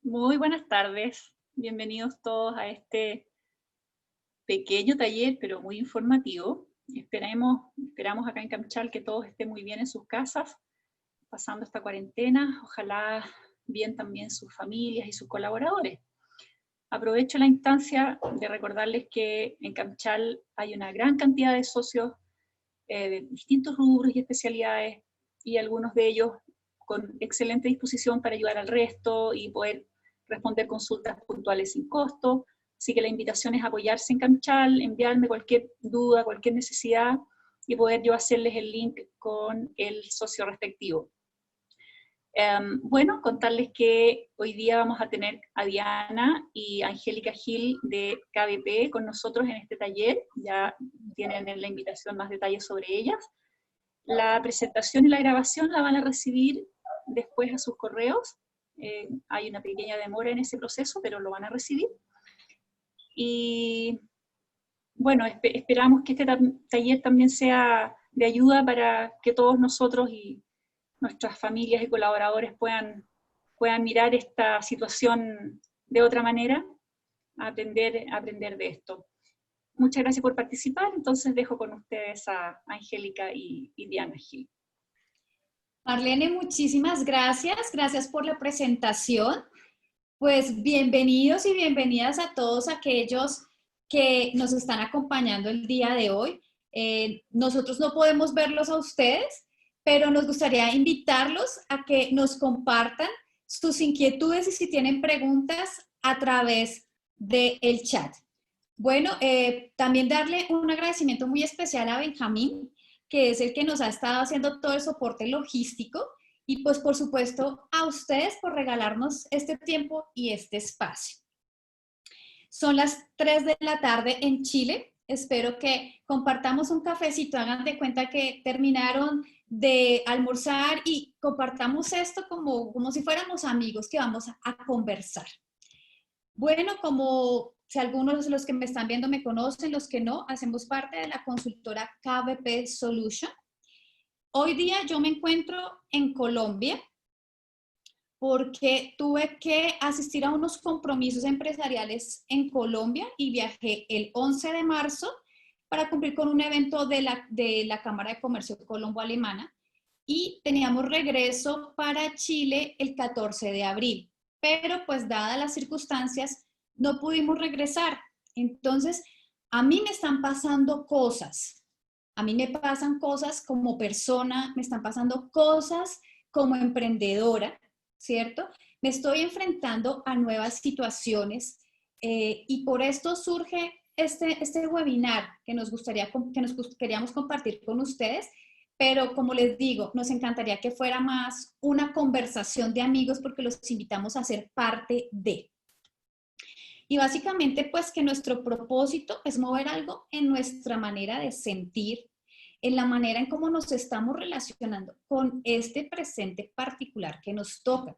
Muy buenas tardes, bienvenidos todos a este pequeño taller, pero muy informativo. Esperamos acá en Camchal que todos estén muy bien en sus casas, pasando esta cuarentena, ojalá bien también sus familias y sus colaboradores. Aprovecho la instancia de recordarles que en Camchal hay una gran cantidad de socios de distintos rubros y especialidades, y algunos de ellos con excelente disposición para ayudar al resto y poder responder consultas puntuales sin costo. Así que la invitación es apoyarse en Camchal, enviarme cualquier duda, cualquier necesidad, y poder yo hacerles el link con el socio respectivo. Bueno, contarles que hoy día vamos a tener a Diana y Angélica Gil de KBP con nosotros en este taller. Ya tienen en la invitación más detalles sobre ellas. La presentación y la grabación la van a recibir después a sus correos. Hay una pequeña demora en ese proceso, pero lo van a recibir. Y bueno, esperamos que este taller también sea de ayuda para que todos nosotros y nuestras familias y colaboradores puedan mirar esta situación de otra manera, aprender de esto. Muchas gracias por participar, entonces dejo con ustedes a Angélica y Diana Gil. Marlene, muchísimas gracias. Gracias por la presentación. Pues bienvenidos y bienvenidas a todos aquellos que nos están acompañando el día de hoy. Nosotros no podemos verlos a ustedes, pero nos gustaría invitarlos a que nos compartan sus inquietudes y si tienen preguntas a través del chat. Bueno, también darle un agradecimiento muy especial a Benjamín, que es el que nos ha estado haciendo todo el soporte logístico, y pues por supuesto a ustedes por regalarnos este tiempo y este espacio. Son las 3 de la tarde en Chile. Espero que compartamos un cafecito, hagan de cuenta que terminaron de almorzar y compartamos esto como si fuéramos amigos que vamos a conversar. Bueno, como si algunos de los que me están viendo me conocen, los que no, hacemos parte de la consultora KBP Solution. Hoy día yo me encuentro en Colombia porque tuve que asistir a unos compromisos empresariales en Colombia y viajé el 11 de marzo para cumplir con un evento de la Cámara de Comercio Colombo-Alemana, y teníamos regreso para Chile el 14 de abril. Pero pues dadas las circunstancias no pudimos regresar. Entonces a mí me están pasando cosas. A mí me pasan cosas como persona, me están pasando cosas como emprendedora, ¿cierto? Me estoy enfrentando a nuevas situaciones y por esto surge este webinar que nos queríamos compartir con ustedes, pero como les digo, nos encantaría que fuera más una conversación de amigos porque los invitamos a ser parte de. Y básicamente, pues que nuestro propósito es mover algo en nuestra manera de sentir, en la manera en cómo nos estamos relacionando con este presente particular que nos toca.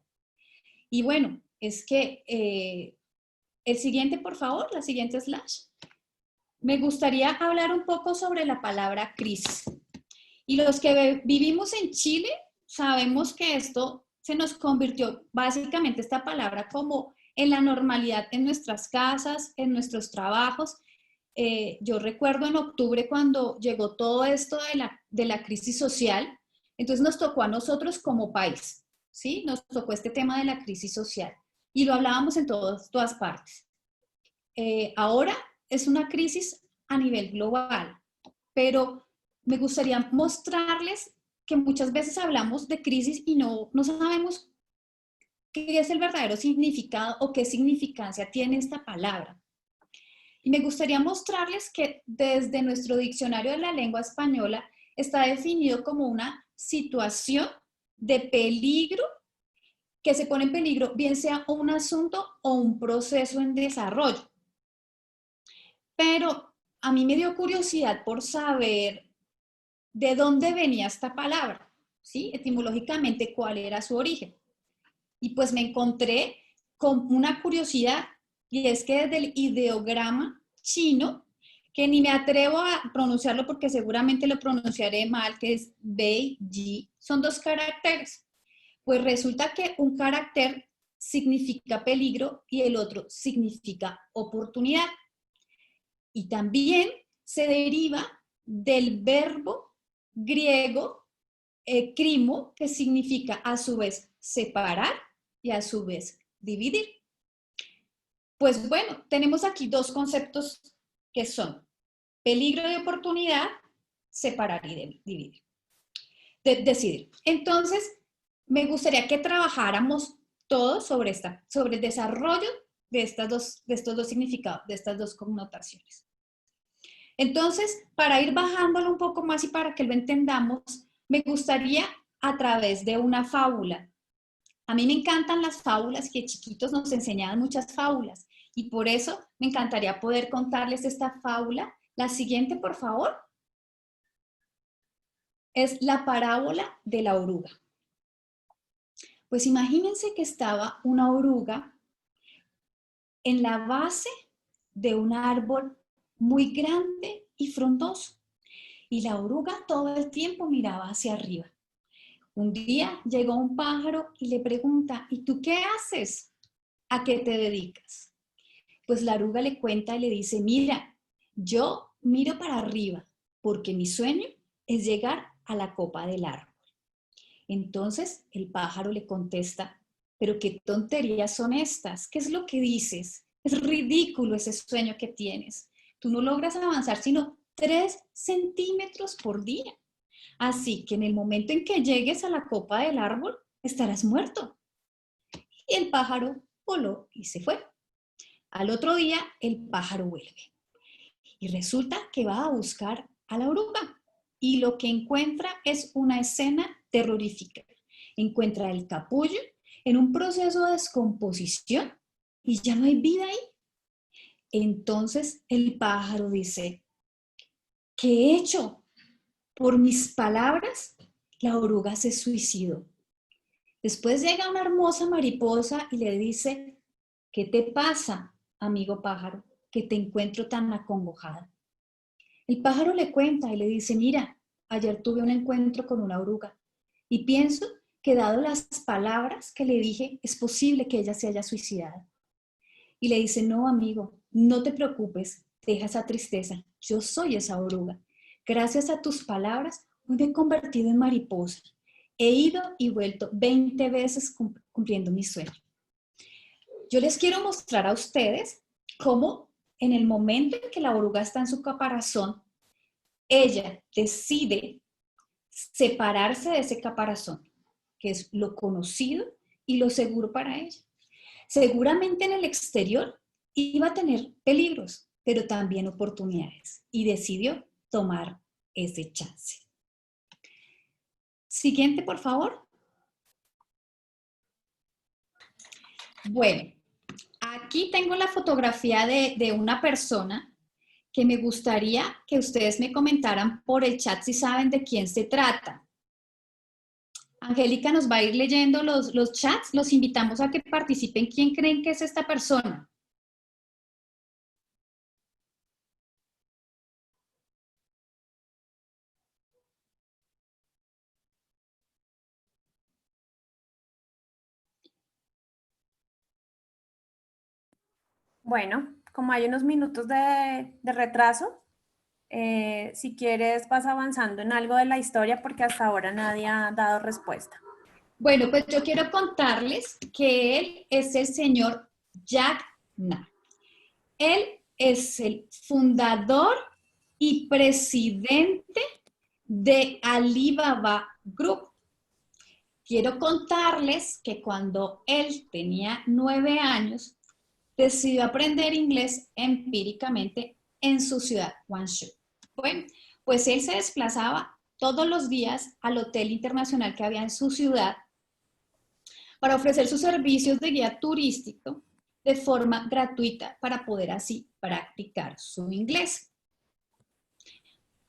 Y bueno, es que el siguiente, por favor, la siguiente slash. Me gustaría hablar un poco sobre la palabra crisis. Y los que vivimos en Chile sabemos que esto se nos convirtió básicamente esta palabra como en la normalidad en nuestras casas, en nuestros trabajos. Yo recuerdo en octubre cuando llegó todo esto de la crisis social, entonces nos tocó a nosotros como país, ¿sí? Nos tocó este tema de la crisis social y lo hablábamos en todas partes. Ahora es una crisis a nivel global, pero me gustaría mostrarles que muchas veces hablamos de crisis y no sabemos qué es el verdadero significado o qué significancia tiene esta palabra. Y me gustaría mostrarles que desde nuestro diccionario de la lengua española está definido como una situación de peligro que se pone en peligro, bien sea un asunto o un proceso en desarrollo. Pero a mí me dio curiosidad por saber de dónde venía esta palabra, ¿sí? Etimológicamente, cuál era su origen. Y pues me encontré con una curiosidad, y es que desde el ideograma chino, que ni me atrevo a pronunciarlo porque seguramente lo pronunciaré mal, que es Bei Ji, son 2 caracteres. Pues resulta que un carácter significa peligro y el otro significa oportunidad. Y también se deriva del verbo griego crimo, que significa a su vez separar y a su vez dividir. Pues bueno, tenemos aquí dos conceptos que son peligro y oportunidad, separar y dividir. Decidir. Entonces, me gustaría que trabajáramos todos sobre el desarrollo de estos dos significados, de estas dos connotaciones. Entonces, para ir bajándolo un poco más y para que lo entendamos, me gustaría a través de una fábula. A mí me encantan las fábulas, que chiquitos nos enseñaban muchas fábulas, y por eso me encantaría poder contarles esta fábula. La siguiente, por favor, es la parábola de la oruga. Pues imagínense que estaba una oruga en la base de un árbol muy grande y frondoso, y la oruga todo el tiempo miraba hacia arriba. Un día llegó un pájaro y le pregunta, ¿y tú qué haces? ¿A qué te dedicas? Pues la oruga le cuenta y le dice, mira, yo miro para arriba porque mi sueño es llegar a la copa del árbol. Entonces el pájaro le contesta, pero qué tonterías son estas, ¿qué es lo que dices? Es ridículo ese sueño que tienes. Tú no logras avanzar sino 3 centímetros por día. Así que en el momento en que llegues a la copa del árbol, estarás muerto. Y el pájaro voló y se fue. Al otro día, el pájaro vuelve. Y resulta que va a buscar a la oruga. Y lo que encuentra es una escena terrorífica. Encuentra el capullo en un proceso de descomposición y ya no hay vida ahí. Entonces el pájaro dice, ¿qué he hecho? Por mis palabras, la oruga se suicidó. Después llega una hermosa mariposa y le dice, ¿qué te pasa, amigo pájaro, que te encuentro tan acongojada? El pájaro le cuenta y le dice, mira, ayer tuve un encuentro con una oruga y pienso que dado las palabras que le dije, es posible que ella se haya suicidado. Y le dice, no, amigo, no te preocupes, deja esa tristeza, yo soy esa oruga. Gracias a tus palabras, hoy me he convertido en mariposa. He ido y vuelto 20 veces cumpliendo mi sueño. Yo les quiero mostrar a ustedes cómo en el momento en que la oruga está en su caparazón, ella decide separarse de ese caparazón, que es lo conocido y lo seguro para ella. Seguramente en el exterior iba a tener peligros, pero también oportunidades, y decidió tomar ese chance. Siguiente, por favor. Bueno, aquí tengo la fotografía de una persona que me gustaría que ustedes me comentaran por el chat si saben de quién se trata. Angélica nos va a ir leyendo los chats. Los invitamos a que participen. ¿Quién creen que es esta persona? Bueno, como hay unos minutos de retraso, si quieres vas avanzando en algo de la historia porque hasta ahora nadie ha dado respuesta. Bueno, pues yo quiero contarles que él es el señor Jack Na. Él es el fundador y presidente de Alibaba Group. Quiero contarles que cuando él tenía 9 años, decidió aprender inglés empíricamente en su ciudad, Guangzhou. Bueno, pues él se desplazaba todos los días al hotel internacional que había en su ciudad para ofrecer sus servicios de guía turístico de forma gratuita para poder así practicar su inglés.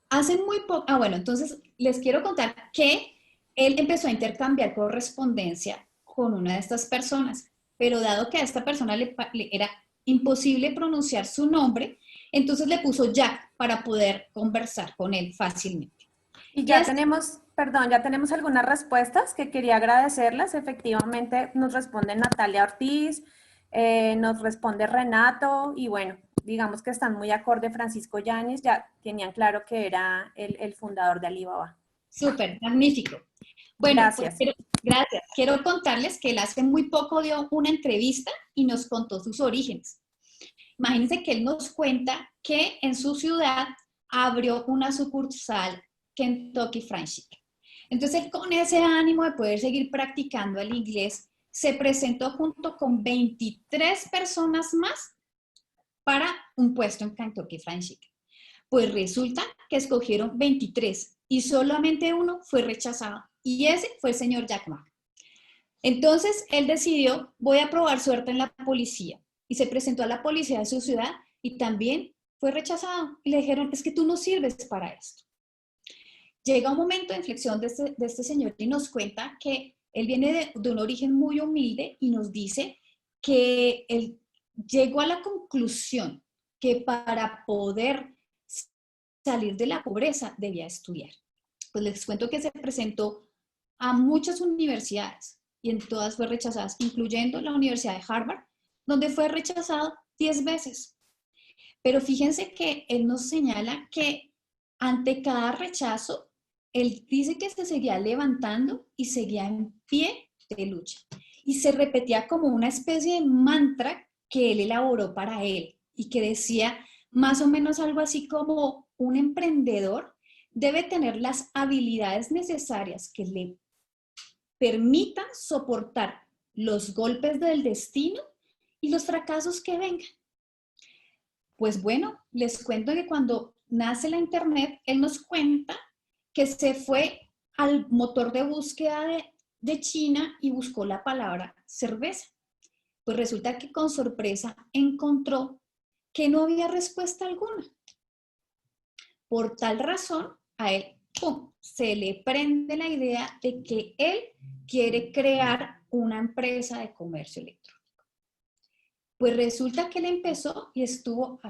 Hace muy poco, bueno, entonces les quiero contar que él empezó a intercambiar correspondencia con una de estas personas, pero dado que a esta persona le era imposible pronunciar su nombre, entonces le puso Jack para poder conversar con él fácilmente. Y Y ya tenemos, perdón, ya tenemos algunas respuestas que quería agradecerlas. Efectivamente, nos responde Natalia Ortiz, nos responde Renato, y bueno, digamos que están muy acorde. Francisco Yáñez, ya tenían claro que era el fundador de Alibaba. súper, magnífico. Bueno, pues Gracias. gracias. Quiero contarles que él hace muy poco dio una entrevista y nos contó sus orígenes. Imagínense que él nos cuenta que en su ciudad abrió una sucursal Kentucky Fried Chicken. Entonces, él, con ese ánimo de poder seguir practicando el inglés, se presentó junto con 23 personas más para un puesto en Kentucky Fried Chicken. Pues resulta que escogieron 23 y solamente uno fue rechazado. Y ese fue el señor Jack Ma. Entonces, él decidió, voy a probar suerte en la policía. Y se presentó a la policía de su ciudad y también fue rechazado. Y le dijeron, es que tú no sirves para esto. Llega un momento de inflexión de este señor y nos cuenta que él viene de un origen muy humilde y nos dice que él llegó a la conclusión que para poder salir de la pobreza debía estudiar. Pues les cuento que se presentó a muchas universidades y en todas fue rechazada, incluyendo la Universidad de Harvard, donde fue rechazado 10 veces. Pero fíjense que él nos señala que ante cada rechazo, él dice que se seguía levantando y seguía en pie de lucha. Y se repetía como una especie de mantra que él elaboró para él y que decía más o menos algo así como un emprendedor debe tener las habilidades necesarias que le permitan soportar los golpes del destino y los fracasos que vengan. Pues bueno, les cuento que cuando nace la internet, él nos cuenta que se fue al motor de búsqueda de China y buscó la palabra cerveza. Pues resulta que con sorpresa encontró que no había respuesta alguna. Por tal razón, a él ¡pum!, se le prende la idea de que él quiere crear una empresa de comercio electrónico. Pues resulta que él empezó y estuvo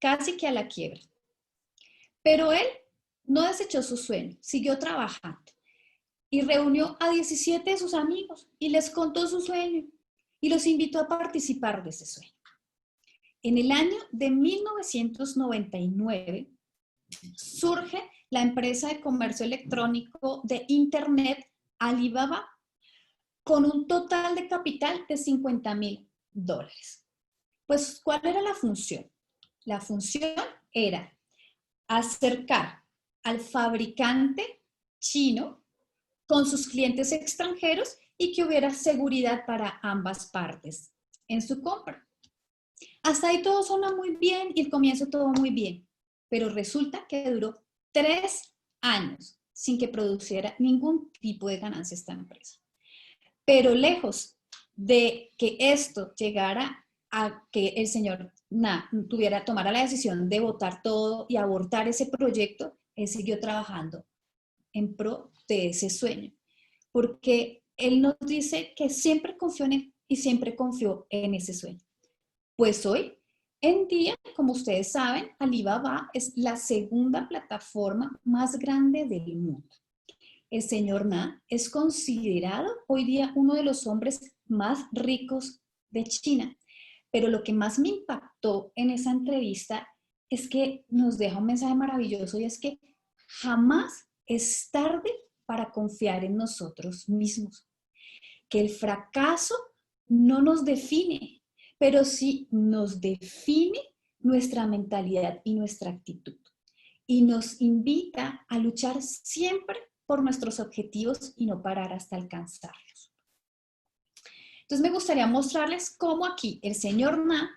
casi que a la quiebra. Pero él no desechó su sueño, siguió trabajando y reunió a 17 de sus amigos y les contó su sueño y los invitó a participar de ese sueño. En el año de 1999 surge la empresa de comercio electrónico de Internet Alibaba con un total de capital de $50,000. Pues, ¿cuál era la función? La función era acercar al fabricante chino con sus clientes extranjeros y que hubiera seguridad para ambas partes en su compra. Hasta ahí todo suena muy bien y el comienzo todo muy bien, pero resulta que duró 3 años sin que produciera ningún tipo de ganancia esta empresa. Pero lejos de que esto llegara a que el señor tomara la decisión de botar todo y abortar ese proyecto, él siguió trabajando en pro de ese sueño, porque él nos dice que siempre confió en él y siempre confió en ese sueño. Pues hoy en día, como ustedes saben, Alibaba es la segunda plataforma más grande del mundo. El señor Na es considerado hoy día uno de los hombres más ricos de China. Pero lo que más me impactó en esa entrevista es que nos deja un mensaje maravilloso y es que jamás es tarde para confiar en nosotros mismos. Que el fracaso no nos define, pero sí nos define nuestra mentalidad y nuestra actitud. Y nos invita a luchar siempre por nuestros objetivos y no parar hasta alcanzarlos. Entonces me gustaría mostrarles cómo aquí el señor Na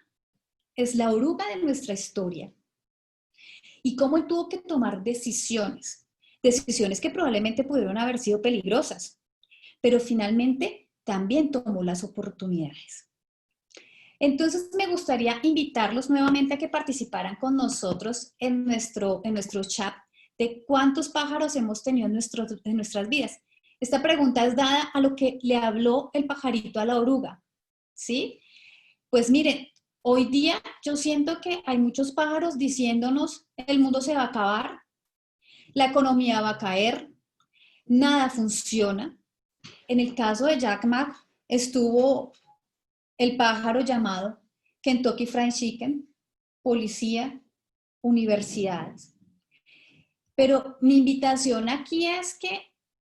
es la oruga de nuestra historia y cómo él tuvo que tomar decisiones que probablemente pudieron haber sido peligrosas, pero finalmente también tomó las oportunidades. Entonces me gustaría invitarlos nuevamente a que participaran con nosotros en nuestro chat de cuántos pájaros hemos tenido en nuestras vidas. Esta pregunta es dada a lo que le habló el pajarito a la oruga, ¿sí? Pues miren, hoy día yo siento que hay muchos pájaros diciéndonos el mundo se va a acabar, la economía va a caer, nada funciona. En el caso de Jack Ma estuvo el pájaro llamado Kentucky Fried Chicken, policía, universidades. Pero mi invitación aquí es que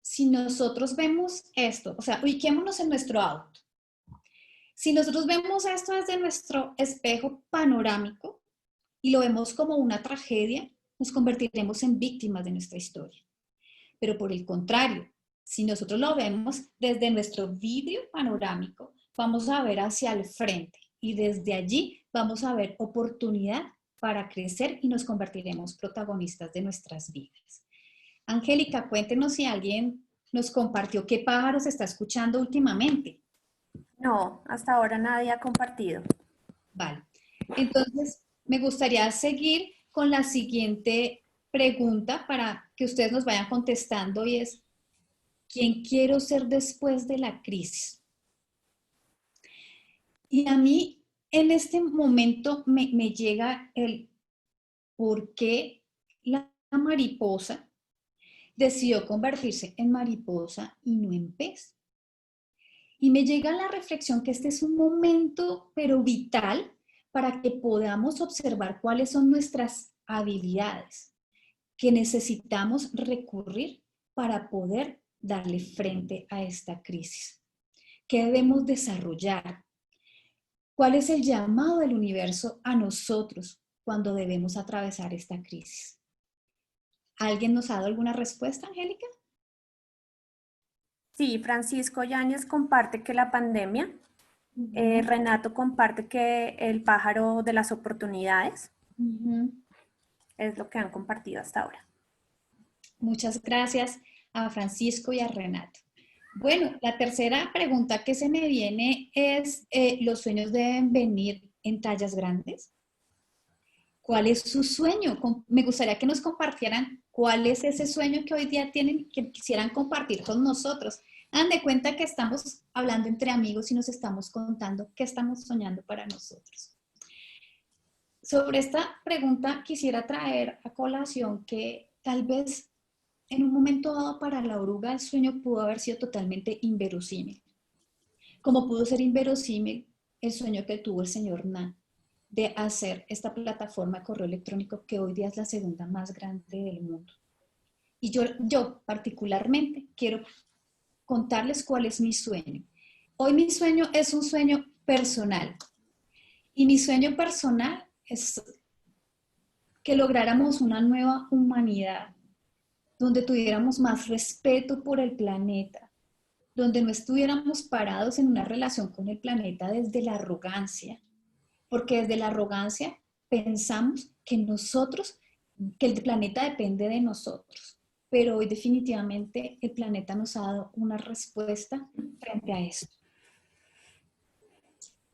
si nosotros vemos esto, o sea, ubiquémonos en nuestro auto. Si nosotros vemos esto desde nuestro espejo panorámico y lo vemos como una tragedia, nos convertiremos en víctimas de nuestra historia. Pero por el contrario, si nosotros lo vemos desde nuestro vidrio panorámico, vamos a ver hacia el frente y desde allí vamos a ver oportunidad para crecer y nos convertiremos protagonistas de nuestras vidas. Angélica, cuéntenos si alguien nos compartió qué pájaros está escuchando últimamente. No, hasta ahora nadie ha compartido. Vale. Entonces, me gustaría seguir con la siguiente pregunta para que ustedes nos vayan contestando y es, ¿quién quiero ser después de la crisis? Y a mí en este momento me llega el por qué la mariposa decidió convertirse en mariposa y no en pez. Y me llega la reflexión que este es un momento, pero vital, para que podamos observar cuáles son nuestras habilidades que necesitamos recurrir para poder darle frente a esta crisis. ¿Qué debemos desarrollar? ¿Cuál es el llamado del universo a nosotros cuando debemos atravesar esta crisis? ¿Alguien nos ha dado alguna respuesta, Angélica? Sí, Francisco Yáñez comparte que la pandemia, Renato comparte que el pájaro de las oportunidades, es lo que han compartido hasta ahora. Muchas gracias a Francisco y a Renato. Bueno, la tercera pregunta que se me viene es, ¿los sueños deben venir en tallas grandes? ¿Cuál es su sueño? Me gustaría que nos compartieran cuál es ese sueño que hoy día tienen, que quisieran compartir con nosotros. Hagan de cuenta que estamos hablando entre amigos y nos estamos contando qué estamos soñando para nosotros. Sobre esta pregunta quisiera traer a colación que tal vez en un momento dado para la oruga el sueño pudo haber sido totalmente inverosímil. Como pudo ser inverosímil el sueño que tuvo el señor Na de hacer esta plataforma de correo electrónico que hoy día es la segunda más grande del mundo. Y yo particularmente quiero contarles cuál es mi sueño. Hoy mi sueño es un sueño personal. Y mi sueño personal es que lográramos una nueva humanidad, donde tuviéramos más respeto por el planeta, donde no estuviéramos parados en una relación con el planeta desde la arrogancia, porque desde la arrogancia pensamos que que el planeta depende de nosotros, pero hoy definitivamente el planeta nos ha dado una respuesta frente a esto.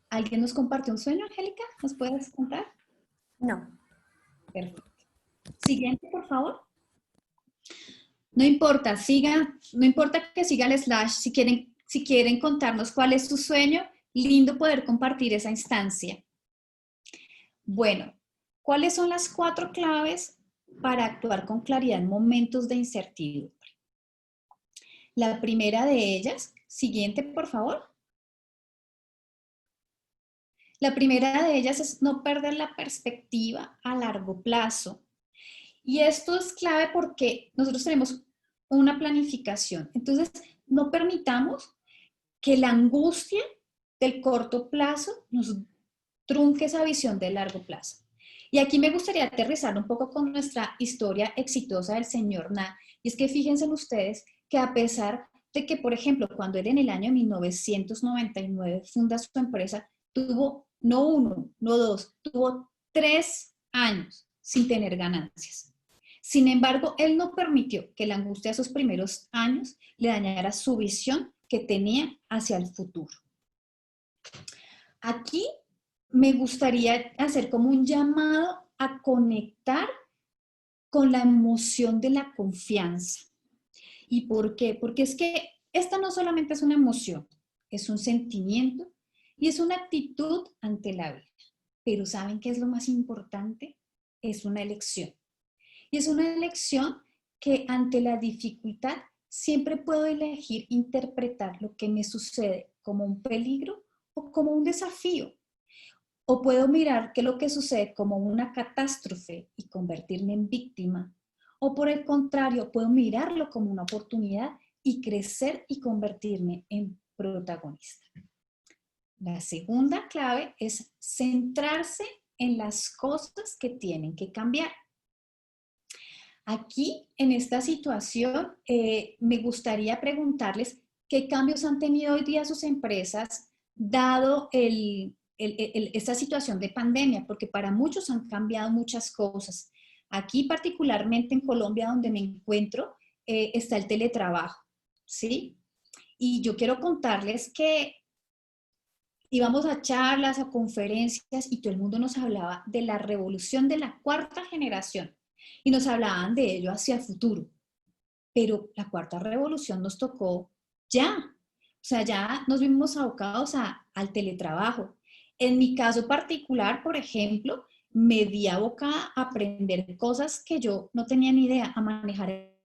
¿Alguien nos compartió un sueño, Angélica? ¿Nos puedes contar? No. Perfecto. Siguiente, por favor. No importa, no importa que siga el slash, si quieren contarnos cuál es su sueño, lindo poder compartir esa instancia. Bueno, ¿cuáles son las 4 claves para actuar con claridad en momentos de incertidumbre? La primera de ellas, siguiente por favor. La primera de ellas es no perder la perspectiva a largo plazo. Y esto es clave porque nosotros tenemos una planificación. Entonces, no permitamos que la angustia del corto plazo nos trunque esa visión de largo plazo. Y aquí me gustaría aterrizar un poco con nuestra historia exitosa del señor Na. Y es que fíjense ustedes que a pesar de que, por ejemplo, cuando él en el año 1999 funda su empresa, tuvo no 1, no 2, tuvo 3 años sin tener ganancias. Sin embargo, él no permitió que la angustia de esos primeros años le dañara su visión que tenía hacia el futuro. Aquí me gustaría hacer como un llamado a conectar con la emoción de la confianza. ¿Y por qué? Porque es que esta no solamente es una emoción, es un sentimiento y es una actitud ante la vida. Pero ¿saben qué es lo más importante? Es una elección. Y es una elección que ante la dificultad siempre puedo elegir interpretar lo que me sucede como un peligro o como un desafío. O puedo mirar que lo que sucede como una catástrofe y convertirme en víctima. O por el contrario, puedo mirarlo como una oportunidad y crecer y convertirme en protagonista. La segunda clave es centrarse en las cosas que tienen que cambiar. Aquí, en esta situación, me gustaría preguntarles qué cambios han tenido hoy día sus empresas dado esta situación de pandemia, porque para muchos han cambiado muchas cosas. Aquí, particularmente en Colombia, donde me encuentro, está el teletrabajo, ¿sí? Y yo quiero contarles que íbamos a charlas, a conferencias, y todo el mundo nos hablaba de la revolución de la cuarta generación. Y nos hablaban de ello hacia el futuro. Pero la cuarta revolución nos tocó ya. O sea, ya nos vimos abocados al teletrabajo. En mi caso particular, por ejemplo, me di abocada a aprender cosas que yo no tenía ni idea, a manejar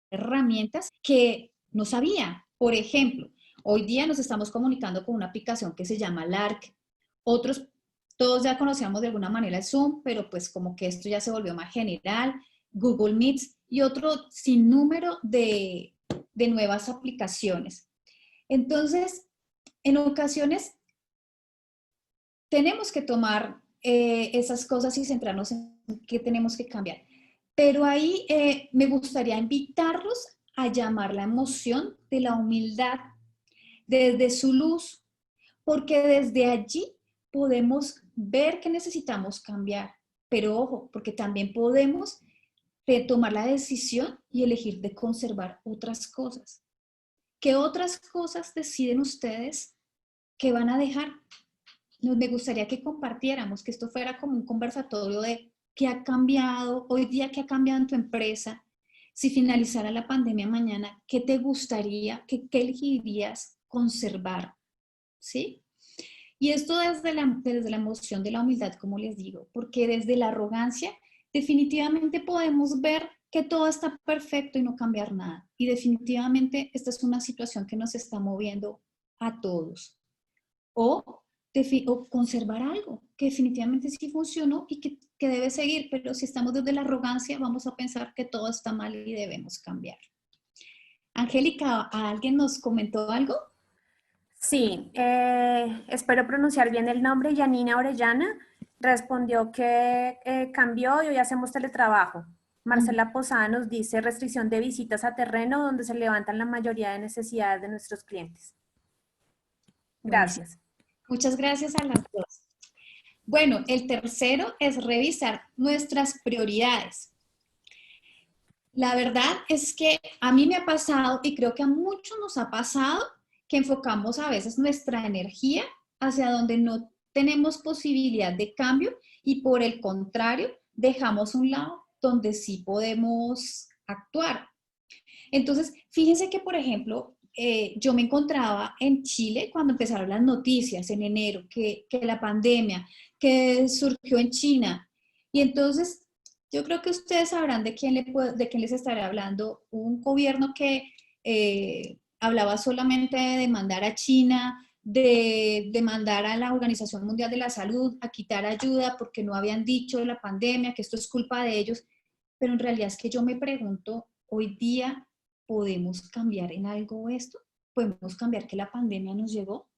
herramientas que no sabía. Por ejemplo, hoy día nos estamos comunicando con una aplicación que se llama Lark. Otros, todos ya conocíamos de alguna manera el Zoom, pero pues como que esto ya se volvió más general, Google Meets y otro sinnúmero de nuevas aplicaciones. Entonces, en ocasiones tenemos que tomar esas cosas y centrarnos en qué tenemos que cambiar. Pero ahí me gustaría invitarlos a llamar la emoción de la humildad desde su luz, porque desde allí podemos ver que necesitamos cambiar. Pero ojo, porque también podemos tomar la decisión y elegir de conservar otras cosas. ¿Qué otras cosas deciden ustedes que van a dejar? Me gustaría que compartiéramos, que esto fuera como un conversatorio de qué ha cambiado hoy día, qué ha cambiado en tu empresa. Si finalizara la pandemia mañana, ¿qué te gustaría, qué elegirías conservar? ¿Sí? Y esto desde la emoción de la humildad, como les digo, porque desde la arrogancia definitivamente podemos ver que todo está perfecto y no cambiar nada. Y definitivamente esta es una situación que nos está moviendo a todos. O conservar algo que definitivamente sí funcionó y que debe seguir, pero si estamos desde la arrogancia vamos a pensar que todo está mal y debemos cambiar. Angélica, ¿alguien nos comentó algo? Sí, espero pronunciar bien el nombre. Yanina Orellana respondió que cambió y hoy hacemos teletrabajo. Marcela Posada nos dice restricción de visitas a terreno donde se levantan la mayoría de necesidades de nuestros clientes. Buenísimo. Gracias. Muchas gracias a las dos. Bueno, el tercero es revisar nuestras prioridades. La verdad es que a mí me ha pasado y creo que a muchos nos ha pasado que enfocamos a veces nuestra energía hacia donde no tenemos posibilidad de cambio y por el contrario dejamos un lado donde sí podemos actuar. Entonces, fíjense que, por ejemplo, yo me encontraba en Chile cuando empezaron las noticias en enero, que la pandemia, que surgió en China. Y entonces, yo creo que ustedes sabrán de quién les estaré hablando. Un gobierno que hablaba solamente de demandar a China, de demandar a la Organización Mundial de la Salud, a quitar ayuda porque no habían dicho de la pandemia, que esto es culpa de ellos. Pero en realidad es que yo me pregunto, hoy día, ¿podemos cambiar en algo esto? ¿Podemos cambiar que la pandemia nos llegó?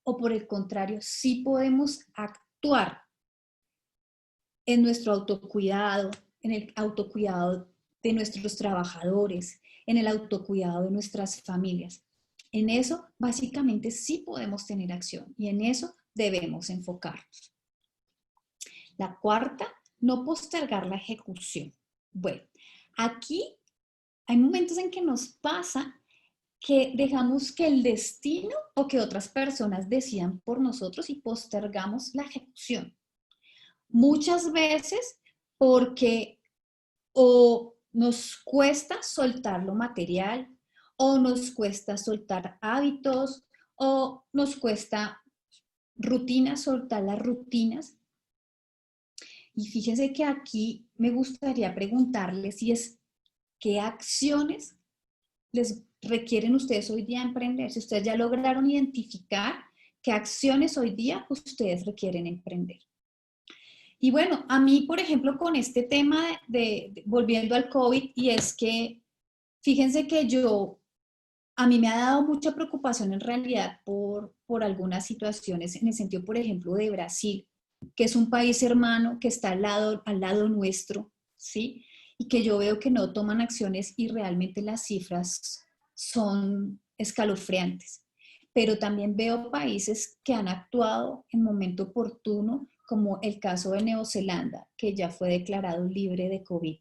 ¿O por el contrario, sí podemos actuar en nuestro autocuidado, en el autocuidado de nuestros trabajadores, en el autocuidado de nuestras familias? En eso, básicamente, sí podemos tener acción y en eso debemos enfocarnos. La cuarta, no postergar la ejecución. Bueno, aquí hay momentos en que nos pasa que dejamos que el destino o que otras personas decidan por nosotros y postergamos la ejecución. Muchas veces porque o nos cuesta soltar lo material, o nos cuesta soltar hábitos, o nos cuesta rutinas, soltar las rutinas. Y fíjense que aquí me gustaría preguntarles si es ¿qué acciones les requieren ustedes hoy día emprender? Si ustedes ya lograron identificar qué acciones hoy día ustedes requieren emprender. Y bueno, a mí, por ejemplo, con este tema volviendo al COVID, y es que, fíjense que a mí me ha dado mucha preocupación en realidad por algunas situaciones, en el sentido, por ejemplo, de Brasil, que es un país hermano que está al lado nuestro, ¿sí? Y que yo veo que no toman acciones y realmente las cifras son escalofriantes. Pero también veo países que han actuado en momento oportuno, como el caso de Neozelanda, que ya fue declarado libre de COVID.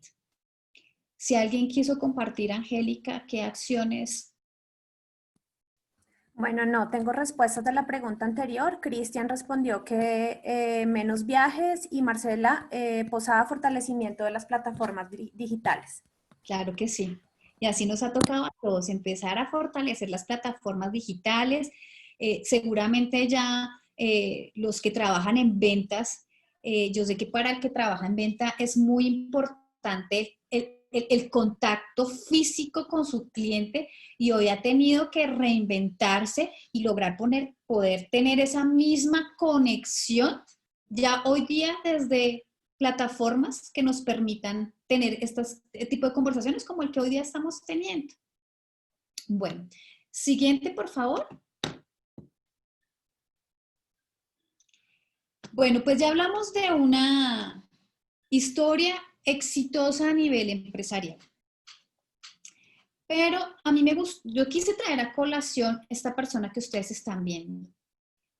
Si alguien quiso compartir, Angélica, ¿qué acciones? Bueno, no tengo respuestas de la pregunta anterior. Cristian respondió que menos viajes y Marcela, Posada, fortalecimiento de las plataformas digitales. Claro que sí. Y así nos ha tocado a todos empezar a fortalecer las plataformas digitales. Seguramente ya los que trabajan en ventas, yo sé que para el que trabaja en venta es muy importante el contacto físico con su cliente, y hoy ha tenido que reinventarse y lograr poder tener esa misma conexión ya hoy día desde plataformas que nos permitan tener este tipo de conversaciones como el que hoy día estamos teniendo. Bueno, siguiente, por favor. Bueno, pues ya hablamos de una historia exitosa a nivel empresarial. Pero a mí me gustó, yo quise traer a colación esta persona que ustedes están viendo,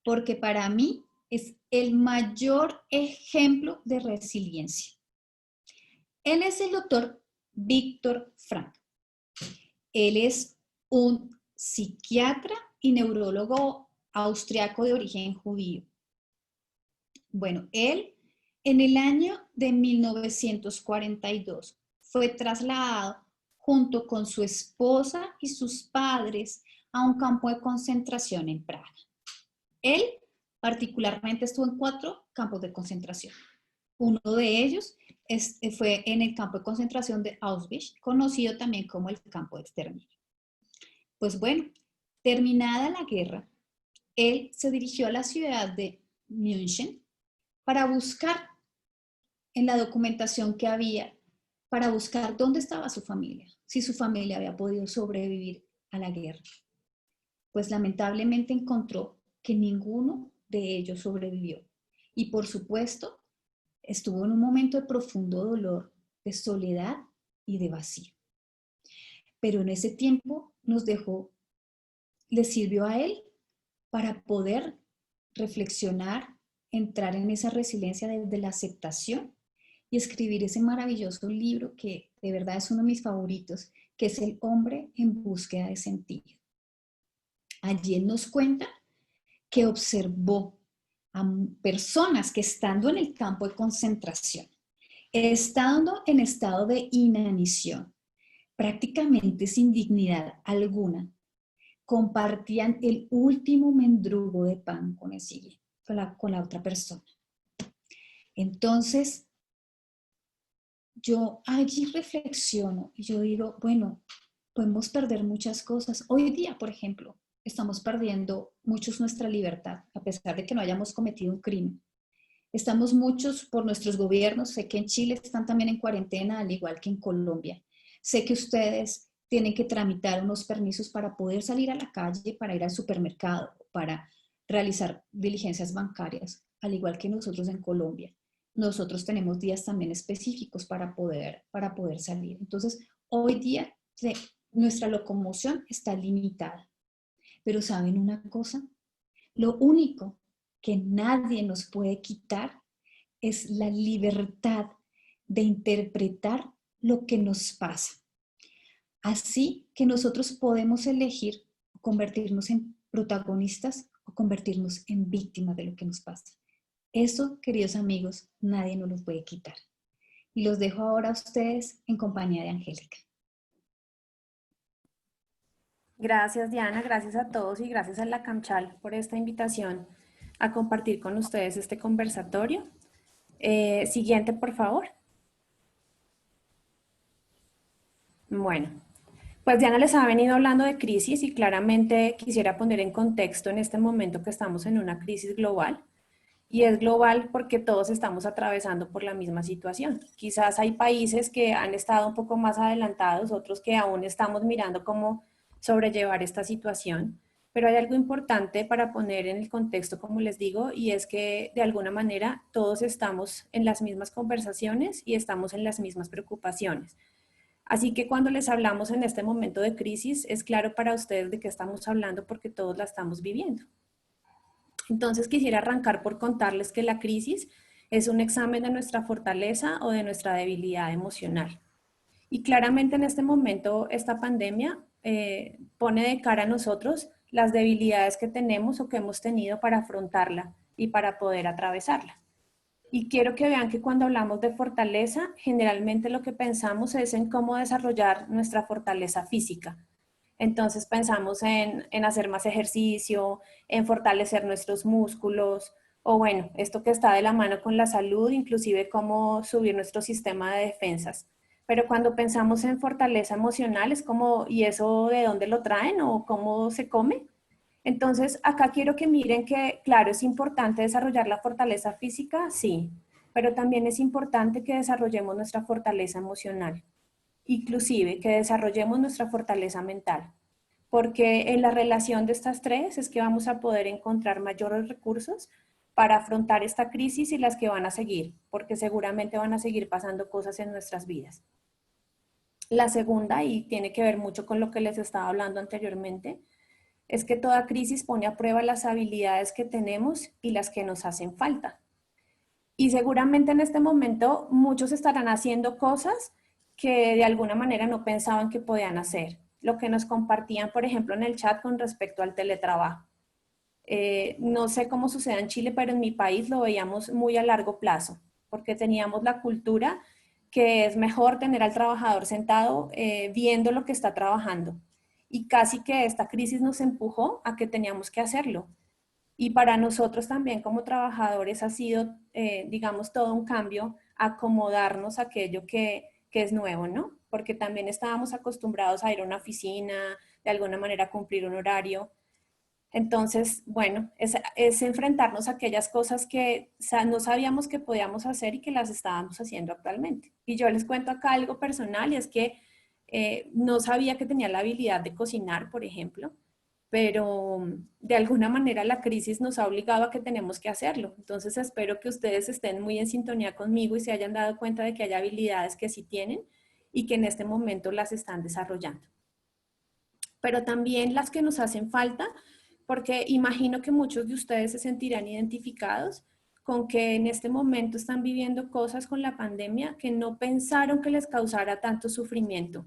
porque para mí es el mayor ejemplo de resiliencia. Él es el doctor Viktor Frankl. Él es un psiquiatra y neurólogo austriaco de origen judío. Bueno, él en el año de 1942 fue trasladado junto con su esposa y sus padres a un campo de concentración en Praga. Él particularmente estuvo en 4 campos de concentración. Uno de ellos fue en el campo de concentración de Auschwitz, conocido también como el campo de exterminio. Pues bueno, terminada la guerra, él se dirigió a la ciudad de München para buscar en la documentación que había, para buscar dónde estaba su familia, si su familia había podido sobrevivir a la guerra. Pues lamentablemente encontró que ninguno de ellos sobrevivió. Y por supuesto, estuvo en un momento de profundo dolor, de soledad y de vacío. Pero en ese tiempo le sirvió a él para poder reflexionar, entrar en esa resiliencia desde la aceptación y escribir ese maravilloso libro que de verdad es uno de mis favoritos, que es El hombre en búsqueda de sentido. Allí él nos cuenta que observó a personas que, estando en el campo de concentración, estando en estado de inanición, prácticamente sin dignidad alguna, compartían el último mendrugo de pan con la otra persona. Entonces, yo allí reflexiono y yo digo, bueno, podemos perder muchas cosas. Hoy día, por ejemplo, estamos perdiendo muchos nuestra libertad, a pesar de que no hayamos cometido un crimen. Estamos muchos por nuestros gobiernos. Sé que en Chile están también en cuarentena, al igual que en Colombia. Sé que ustedes tienen que tramitar unos permisos para poder salir a la calle, para ir al supermercado, para realizar diligencias bancarias, al igual que nosotros en Colombia. Nosotros tenemos días también específicos para poder salir. Entonces, hoy día nuestra locomoción está limitada. Pero ¿saben una cosa? Lo único que nadie nos puede quitar es la libertad de interpretar lo que nos pasa. Así que nosotros podemos elegir convertirnos en protagonistas o convertirnos en víctimas de lo que nos pasa. Eso, queridos amigos, nadie nos lo puede quitar. Y los dejo ahora a ustedes en compañía de Angélica. Gracias, Diana, gracias a todos y gracias a la CAMCHAL por esta invitación a compartir con ustedes este conversatorio. Siguiente, por favor. Bueno, pues Diana les ha venido hablando de crisis y claramente quisiera poner en contexto en este momento que estamos en una crisis global. Y es global porque todos estamos atravesando por la misma situación. Quizás hay países que han estado un poco más adelantados, otros que aún estamos mirando cómo sobrellevar esta situación. Pero hay algo importante para poner en el contexto, como les digo, y es que de alguna manera todos estamos en las mismas conversaciones y estamos en las mismas preocupaciones. Así que cuando les hablamos en este momento de crisis, es claro para ustedes de qué estamos hablando porque todos la estamos viviendo. Entonces quisiera arrancar por contarles que la crisis es un examen de nuestra fortaleza o de nuestra debilidad emocional. Y claramente en este momento esta pandemia pone de cara a nosotros las debilidades que tenemos o que hemos tenido para afrontarla y para poder atravesarla. Y quiero que vean que cuando hablamos de fortaleza, generalmente lo que pensamos es en cómo desarrollar nuestra fortaleza física. Entonces pensamos en hacer más ejercicio, en fortalecer nuestros músculos, o bueno, esto que está de la mano con la salud, inclusive cómo subir nuestro sistema de defensas. Pero cuando pensamos en fortaleza emocional, es como, ¿y eso de dónde lo traen o cómo se come? Entonces, acá quiero que miren que, claro, es importante desarrollar la fortaleza física, sí, pero también es importante que desarrollemos nuestra fortaleza emocional, inclusive que desarrollemos nuestra fortaleza mental, porque en la relación de estas tres es que vamos a poder encontrar mayores recursos para afrontar esta crisis y las que van a seguir, porque seguramente van a seguir pasando cosas en nuestras vidas. La segunda, y tiene que ver mucho con lo que les estaba hablando anteriormente, es que toda crisis pone a prueba las habilidades que tenemos y las que nos hacen falta. Y seguramente en este momento muchos estarán haciendo cosas que de alguna manera no pensaban que podían hacer. Lo que nos compartían, por ejemplo, en el chat con respecto al teletrabajo. No sé cómo sucede en Chile, pero en mi país lo veíamos muy a largo plazo, porque teníamos la cultura que es mejor tener al trabajador sentado viendo lo que está trabajando. Y casi que esta crisis nos empujó a que teníamos que hacerlo. Y para nosotros también como trabajadores ha sido, digamos, todo un cambio acomodarnos a aquello que es nuevo, ¿no? Porque también estábamos acostumbrados a ir a una oficina, de alguna manera cumplir un horario. Entonces, bueno, es enfrentarnos a aquellas cosas que no sabíamos que podíamos hacer y que las estábamos haciendo actualmente. Y yo les cuento acá algo personal y es que no sabía que tenía la habilidad de cocinar, por ejemplo, pero de alguna manera la crisis nos ha obligado a que tenemos que hacerlo. Entonces espero que ustedes estén muy en sintonía conmigo y se hayan dado cuenta de que hay habilidades que sí tienen y que en este momento las están desarrollando. Pero también las que nos hacen falta, porque imagino que muchos de ustedes se sentirán identificados con que en este momento están viviendo cosas con la pandemia que no pensaron que les causara tanto sufrimiento.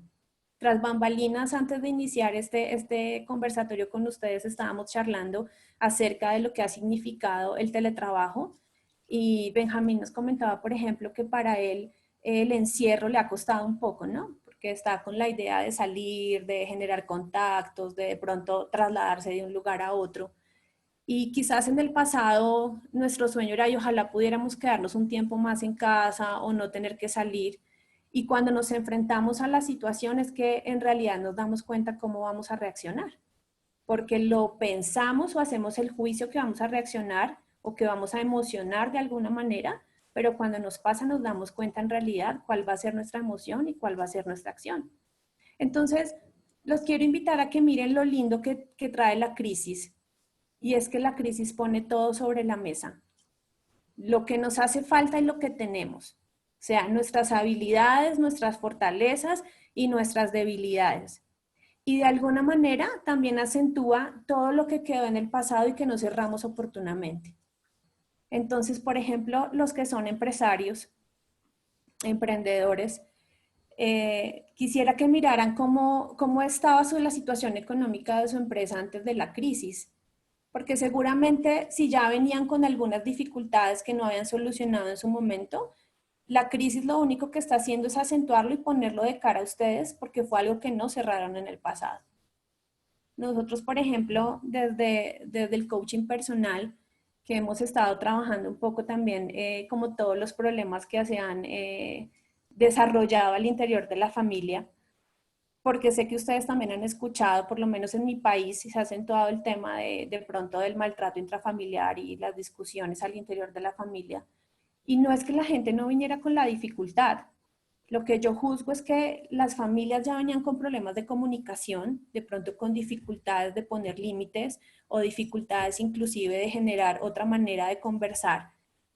Tras bambalinas, antes de iniciar este conversatorio con ustedes, estábamos charlando acerca de lo que ha significado el teletrabajo y Benjamín nos comentaba, por ejemplo, que para él el encierro le ha costado un poco, ¿no? Porque está con la idea de salir, de generar contactos, de pronto trasladarse de un lugar a otro. Y quizás en el pasado nuestro sueño era y ojalá pudiéramos quedarnos un tiempo más en casa o no tener que salir. Y cuando nos enfrentamos a la situación es que en realidad nos damos cuenta cómo vamos a reaccionar. Porque lo pensamos o hacemos el juicio que vamos a reaccionar o que vamos a emocionar de alguna manera, pero cuando nos pasa nos damos cuenta en realidad cuál va a ser nuestra emoción y cuál va a ser nuestra acción. Entonces, los quiero invitar a que miren lo lindo que trae la crisis. Y es que la crisis pone todo sobre la mesa. Lo que nos hace falta y lo que tenemos. O sea, nuestras habilidades, nuestras fortalezas y nuestras debilidades. Y de alguna manera también acentúa todo lo que quedó en el pasado y que no cerramos oportunamente. Entonces, por ejemplo, los que son empresarios, emprendedores, quisiera que miraran cómo estaba la situación económica de su empresa antes de la crisis, porque seguramente si ya venían con algunas dificultades que no habían solucionado en su momento, la crisis lo único que está haciendo es acentuarlo y ponerlo de cara a ustedes porque fue algo que no cerraron en el pasado. Nosotros, por ejemplo, desde el coaching personal, que hemos estado trabajando un poco también como todos los problemas que se han desarrollado al interior de la familia, porque sé que ustedes también han escuchado, por lo menos en mi país, se ha acentuado el tema de pronto del maltrato intrafamiliar y las discusiones al interior de la familia. Y no es que la gente no viniera con la dificultad. Lo que yo juzgo es que las familias ya venían con problemas de comunicación, de pronto con dificultades de poner límites o dificultades inclusive de generar otra manera de conversar.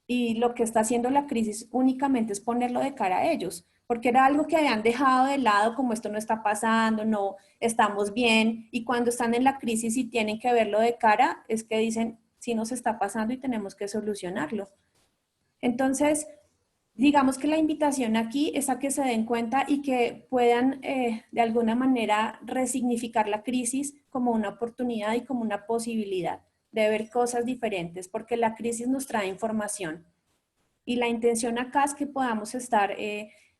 Y lo que está haciendo la crisis únicamente es ponerlo de cara a ellos, porque era algo que habían dejado de lado, como esto no está pasando, no estamos bien, y cuando están en la crisis y tienen que verlo de cara, es que dicen, sí nos está pasando y tenemos que solucionarlo. Entonces, digamos que la invitación aquí es a que se den cuenta y que puedan de alguna manera resignificar la crisis como una oportunidad y como una posibilidad de ver cosas diferentes, porque la crisis nos trae información. Y la intención acá es que podamos estar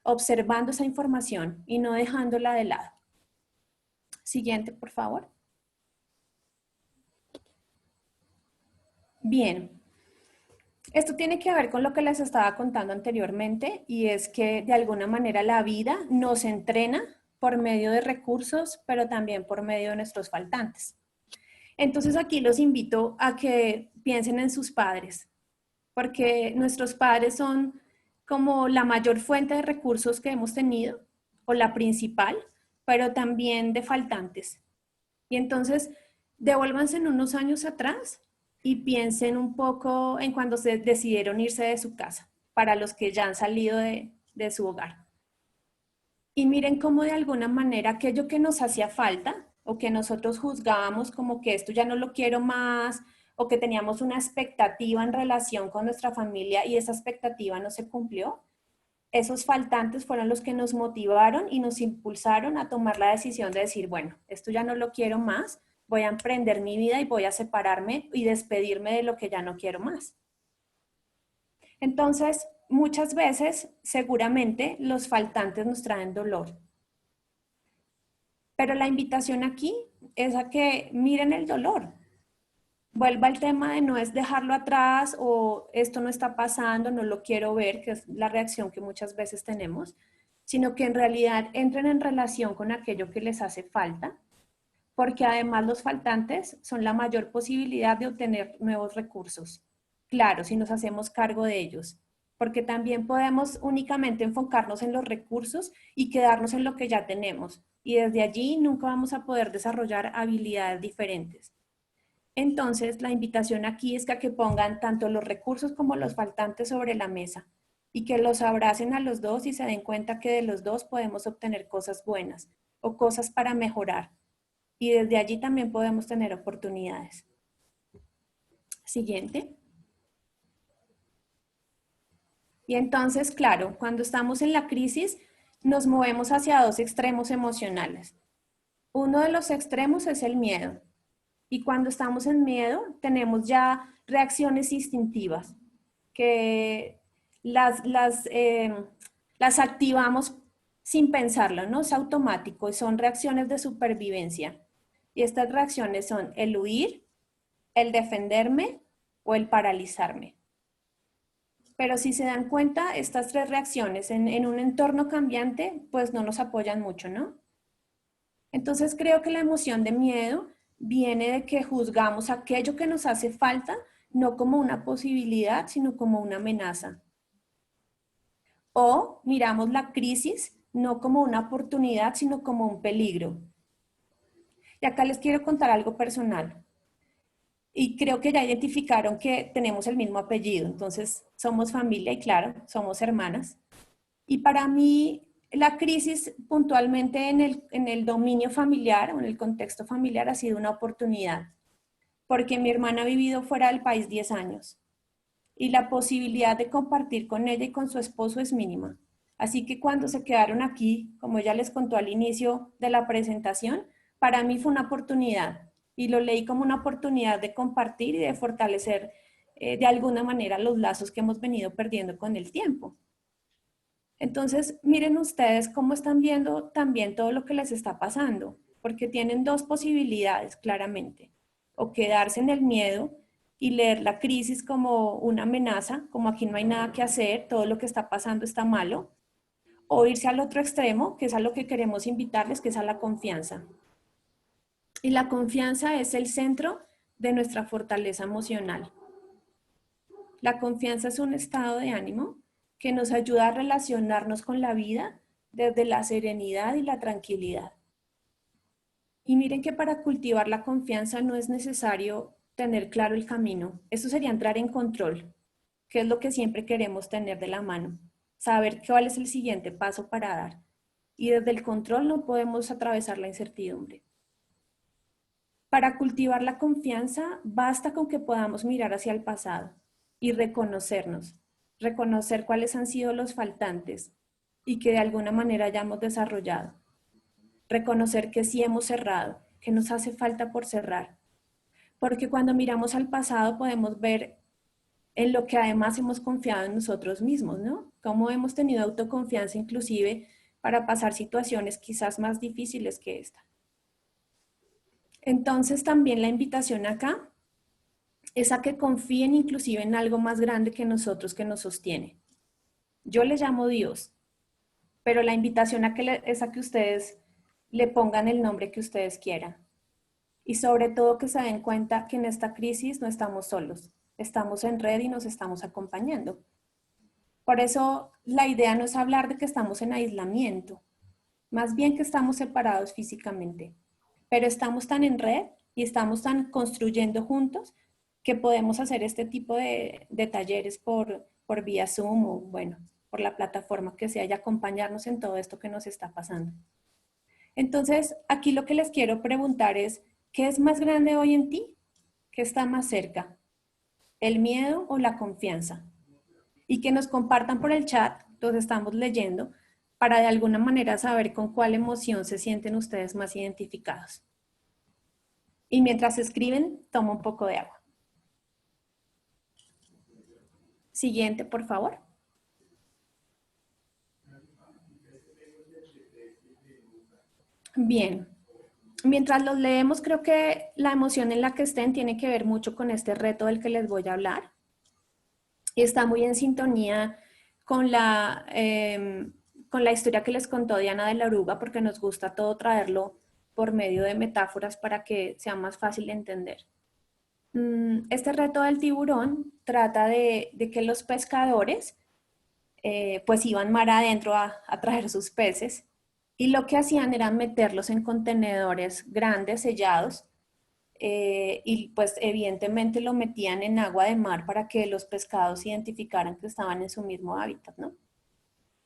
observando esa información y no dejándola de lado. Siguiente, por favor. Bien. Esto tiene que ver con lo que les estaba contando anteriormente y es que de alguna manera la vida nos entrena por medio de recursos, pero también por medio de nuestros faltantes. Entonces aquí los invito a que piensen en sus padres, porque nuestros padres son como la mayor fuente de recursos que hemos tenido, o la principal, pero también de faltantes. Y entonces, devuélvanse en unos años atrás y piensen un poco en cuando se decidieron irse de su casa, para los que ya han salido de su hogar. Y miren cómo de alguna manera aquello que nos hacía falta o que nosotros juzgábamos como que esto ya no lo quiero más o que teníamos una expectativa en relación con nuestra familia y esa expectativa no se cumplió, esos faltantes fueron los que nos motivaron y nos impulsaron a tomar la decisión de decir, bueno, esto ya no lo quiero más, voy a emprender mi vida y voy a separarme y despedirme de lo que ya no quiero más. Entonces, muchas veces, seguramente, los faltantes nos traen dolor. Pero la invitación aquí es a que miren el dolor. Vuelva al tema de no es dejarlo atrás o esto no está pasando, no lo quiero ver, que es la reacción que muchas veces tenemos, sino que en realidad entren en relación con aquello que les hace falta, porque además los faltantes son la mayor posibilidad de obtener nuevos recursos. Claro, si nos hacemos cargo de ellos, porque también podemos únicamente enfocarnos en los recursos y quedarnos en lo que ya tenemos, y desde allí nunca vamos a poder desarrollar habilidades diferentes. Entonces, la invitación aquí es que a que pongan tanto los recursos como los faltantes sobre la mesa y que los abracen a los dos y se den cuenta que de los dos podemos obtener cosas buenas o cosas para mejorar. Y desde allí también podemos tener oportunidades. Siguiente. Y entonces, claro, cuando estamos en la crisis, nos movemos hacia dos extremos emocionales. Uno de los extremos es el miedo. Y cuando estamos en miedo, tenemos ya reacciones instintivas que las activamos sin pensarlo, ¿no? Es automático y son reacciones de supervivencia. Y estas reacciones son el huir, el defenderme o el paralizarme. Pero si se dan cuenta, estas tres reacciones en un entorno cambiante, pues no nos apoyan mucho, ¿no? Entonces creo que la emoción de miedo viene de que juzgamos aquello que nos hace falta no como una posibilidad, sino como una amenaza. O miramos la crisis no como una oportunidad, sino como un peligro. Y acá les quiero contar algo personal. Y creo que ya identificaron que tenemos el mismo apellido, entonces somos familia y claro, somos hermanas. Y para mí la crisis puntualmente en el dominio familiar o en el contexto familiar ha sido una oportunidad, porque mi hermana ha vivido fuera del país 10 años y la posibilidad de compartir con ella y con su esposo es mínima. Así que cuando se quedaron aquí, como ella les contó al inicio de la presentación, para mí fue una oportunidad y lo leí como una oportunidad de compartir y de fortalecer de alguna manera los lazos que hemos venido perdiendo con el tiempo. Entonces, miren ustedes cómo están viendo también todo lo que les está pasando, porque tienen dos posibilidades claramente, o quedarse en el miedo y leer la crisis como una amenaza, como aquí no hay nada que hacer, todo lo que está pasando está malo, o irse al otro extremo, que es a lo que queremos invitarles, que es a la confianza. Y la confianza es el centro de nuestra fortaleza emocional. La confianza es un estado de ánimo que nos ayuda a relacionarnos con la vida desde la serenidad y la tranquilidad. Y miren que para cultivar la confianza no es necesario tener claro el camino. Eso sería entrar en control, que es lo que siempre queremos tener de la mano. Saber cuál es el siguiente paso para dar. Y desde el control no podemos atravesar la incertidumbre. Para cultivar la confianza, basta con que podamos mirar hacia el pasado y reconocernos, reconocer cuáles han sido los faltantes y que de alguna manera hayamos desarrollado. Reconocer que sí hemos cerrado, que nos hace falta por cerrar. Porque cuando miramos al pasado podemos ver en lo que además hemos confiado en nosotros mismos, ¿no? Cómo hemos tenido autoconfianza inclusive para pasar situaciones quizás más difíciles que esta. Entonces también la invitación acá es a que confíen inclusive en algo más grande que nosotros que nos sostiene. Yo le llamo Dios, pero la invitación es a que ustedes le pongan el nombre que ustedes quieran. Y sobre todo que se den cuenta que en esta crisis no estamos solos, estamos en red y nos estamos acompañando. Por eso la idea no es hablar de que estamos en aislamiento, más bien que estamos separados físicamente, pero estamos tan en red y estamos tan construyendo juntos que podemos hacer este tipo de talleres por vía Zoom o bueno, por la plataforma que sea y acompañarnos en todo esto que nos está pasando. Entonces, aquí lo que les quiero preguntar es, ¿qué es más grande hoy en ti? ¿Qué está más cerca? ¿El miedo o la confianza? Y que nos compartan por el chat, los estamos leyendo, para de alguna manera saber con cuál emoción se sienten ustedes más identificados. Y mientras escriben, toma un poco de agua. Siguiente, por favor. Bien. Mientras los leemos, creo que la emoción en la que estén tiene que ver mucho con este reto del que les voy a hablar. Y está muy en sintonía con la historia que les contó Diana de la Oruga, porque nos gusta todo traerlo por medio de metáforas para que sea más fácil de entender. Este reto del tiburón trata de que los pescadores pues iban mar adentro a traer sus peces y lo que hacían era meterlos en contenedores grandes, sellados, y pues evidentemente lo metían en agua de mar para que los pescados identificaran que estaban en su mismo hábitat, ¿no?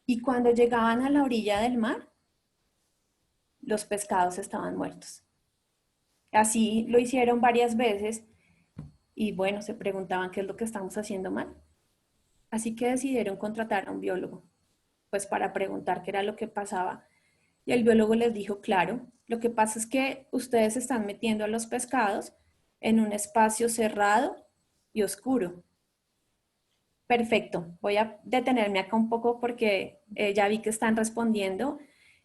Y cuando llegaban a la orilla del mar, los pescados estaban muertos. Así lo hicieron varias veces y bueno, se preguntaban qué es lo que estamos haciendo mal. Así que decidieron contratar a un biólogo, pues para preguntar qué era lo que pasaba. Y el biólogo les dijo, claro, lo que pasa es que ustedes están metiendo a los pescados en un espacio cerrado y oscuro. Perfecto, voy a detenerme acá un poco porque ya vi que están respondiendo.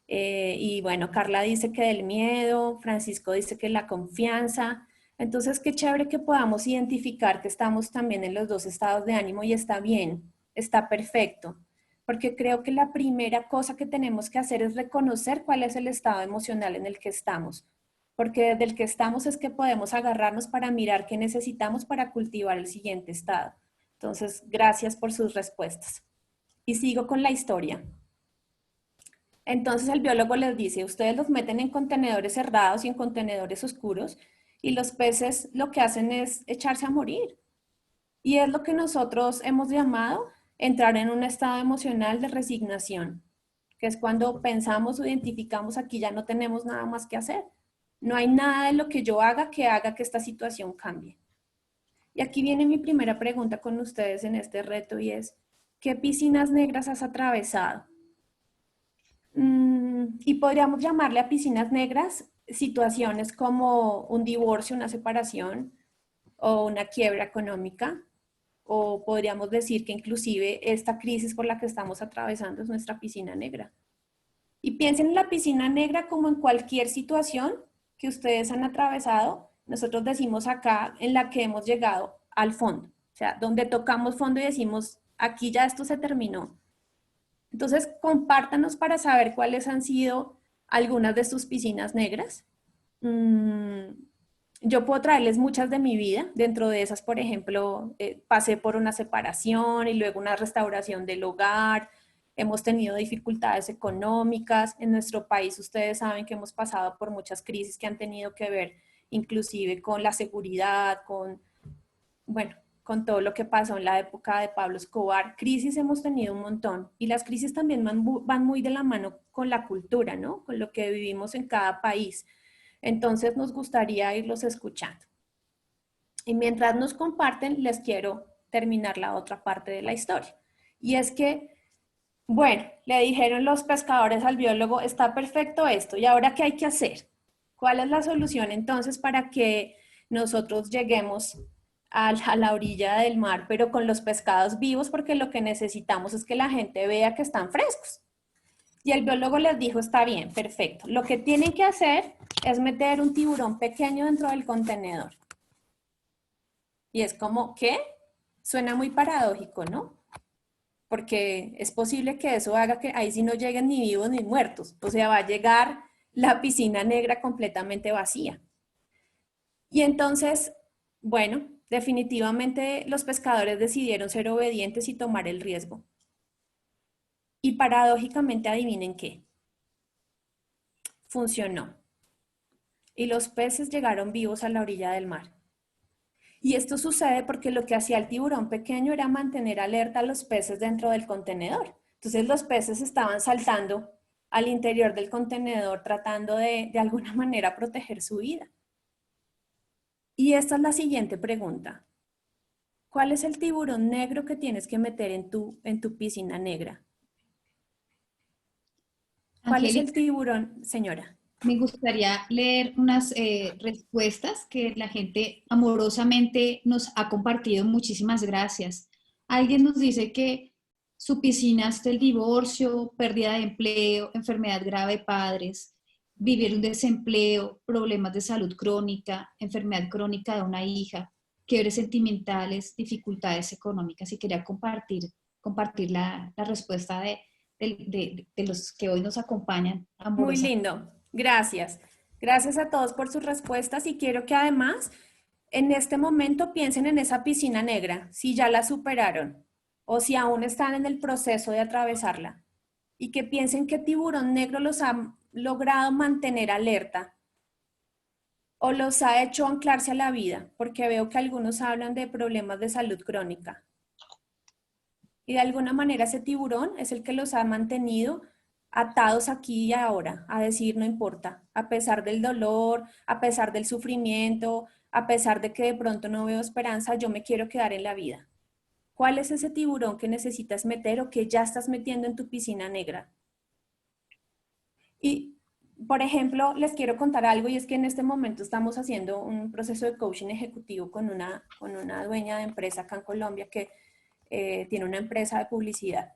Y bueno, Carla dice que del miedo, Francisco dice que la confianza. Entonces, qué chévere que podamos identificar que estamos también en los dos estados de ánimo y está bien, está perfecto. Porque creo que la primera cosa que tenemos que hacer es reconocer cuál es el estado emocional en el que estamos. Porque desde el que estamos es que podemos agarrarnos para mirar qué necesitamos para cultivar el siguiente estado. Entonces, gracias por sus respuestas. Y sigo con la historia. Entonces el biólogo les dice, ustedes los meten en contenedores cerrados y en contenedores oscuros y los peces lo que hacen es echarse a morir. Y es lo que nosotros hemos llamado entrar en un estado emocional de resignación, que es cuando pensamos o identificamos aquí ya no tenemos nada más que hacer. No hay nada de lo que yo haga que esta situación cambie. Y aquí viene mi primera pregunta con ustedes en este reto y es, ¿qué piscinas negras has atravesado? Y podríamos llamarle a piscinas negras situaciones como un divorcio, una separación o una quiebra económica, o podríamos decir que inclusive esta crisis por la que estamos atravesando es nuestra piscina negra. Y piensen en la piscina negra como en cualquier situación que ustedes han atravesado. Nosotros decimos acá en la que hemos llegado al fondo, o sea, donde tocamos fondo y decimos, aquí ya esto se terminó. Entonces, compártanos para saber cuáles han sido algunas de sus piscinas negras. Yo puedo traerles muchas de mi vida. Dentro de esas, por ejemplo, pasé por una separación y luego una restauración del hogar. Hemos tenido dificultades económicas. En nuestro país, ustedes saben que hemos pasado por muchas crisis que han tenido que ver inclusive con la seguridad, bueno, con todo lo que pasó en la época de Pablo Escobar. Crisis hemos tenido un montón y las crisis también van muy de la mano con la cultura, ¿no? Con lo que vivimos en cada país. Entonces nos gustaría irlos escuchando. Y mientras nos comparten, les quiero terminar la otra parte de la historia. Y es que, bueno, le dijeron los pescadores al biólogo, está perfecto esto, ¿y ahora qué hay que hacer? ¿Cuál es la solución entonces para que nosotros lleguemos a la orilla del mar, pero con los pescados vivos? Porque lo que necesitamos es que la gente vea que están frescos. Y el biólogo les dijo, está bien, perfecto. Lo que tienen que hacer es meter un tiburón pequeño dentro del contenedor. Y es como, ¿qué? Suena muy paradójico, ¿no? Porque es posible que eso haga que ahí sí no lleguen ni vivos ni muertos. O sea, va a llegar la piscina negra completamente vacía. Y entonces, bueno, definitivamente los pescadores decidieron ser obedientes y tomar el riesgo. Y paradójicamente, adivinen qué, funcionó. Y los peces llegaron vivos a la orilla del mar. Y esto sucede porque lo que hacía el tiburón pequeño era mantener alerta a los peces dentro del contenedor. Entonces los peces estaban saltando al interior del contenedor tratando de alguna manera proteger su vida. Y esta es la siguiente pregunta. ¿Cuál es el tiburón negro que tienes que meter en tu piscina negra? ¿Cuál es el Angélica, tiburón, señora? me gustaría leer unas respuestas que la gente amorosamente nos ha compartido. Muchísimas gracias. Alguien nos dice que su piscina es el divorcio, pérdida de empleo, enfermedad grave de padres, vivir un desempleo, problemas de salud crónica, enfermedad crónica de una hija, quiebres sentimentales, dificultades económicas. Y quería compartir la respuesta de los que hoy nos acompañan Muy amorosamente. lindo, gracias. Gracias a todos por sus respuestas y quiero que además en este momento piensen en esa piscina negra, si ya la superaron o si aún están en el proceso de atravesarla y que piensen qué tiburón negro los ha logrado mantener alerta o los ha hecho anclarse a la vida, porque veo que algunos hablan de problemas de salud crónica. Y de alguna manera ese tiburón es el que los ha mantenido atados aquí y ahora, a decir no importa, a pesar del dolor, a pesar del sufrimiento, a pesar de que de pronto no veo esperanza, yo me quiero quedar en la vida. ¿Cuál es ese tiburón que necesitas meter o que ya estás metiendo en tu piscina negra? Y, por ejemplo, les quiero contar algo y es que en este momento estamos haciendo un proceso de coaching ejecutivo con una dueña de empresa acá en Colombia que tiene una empresa de publicidad.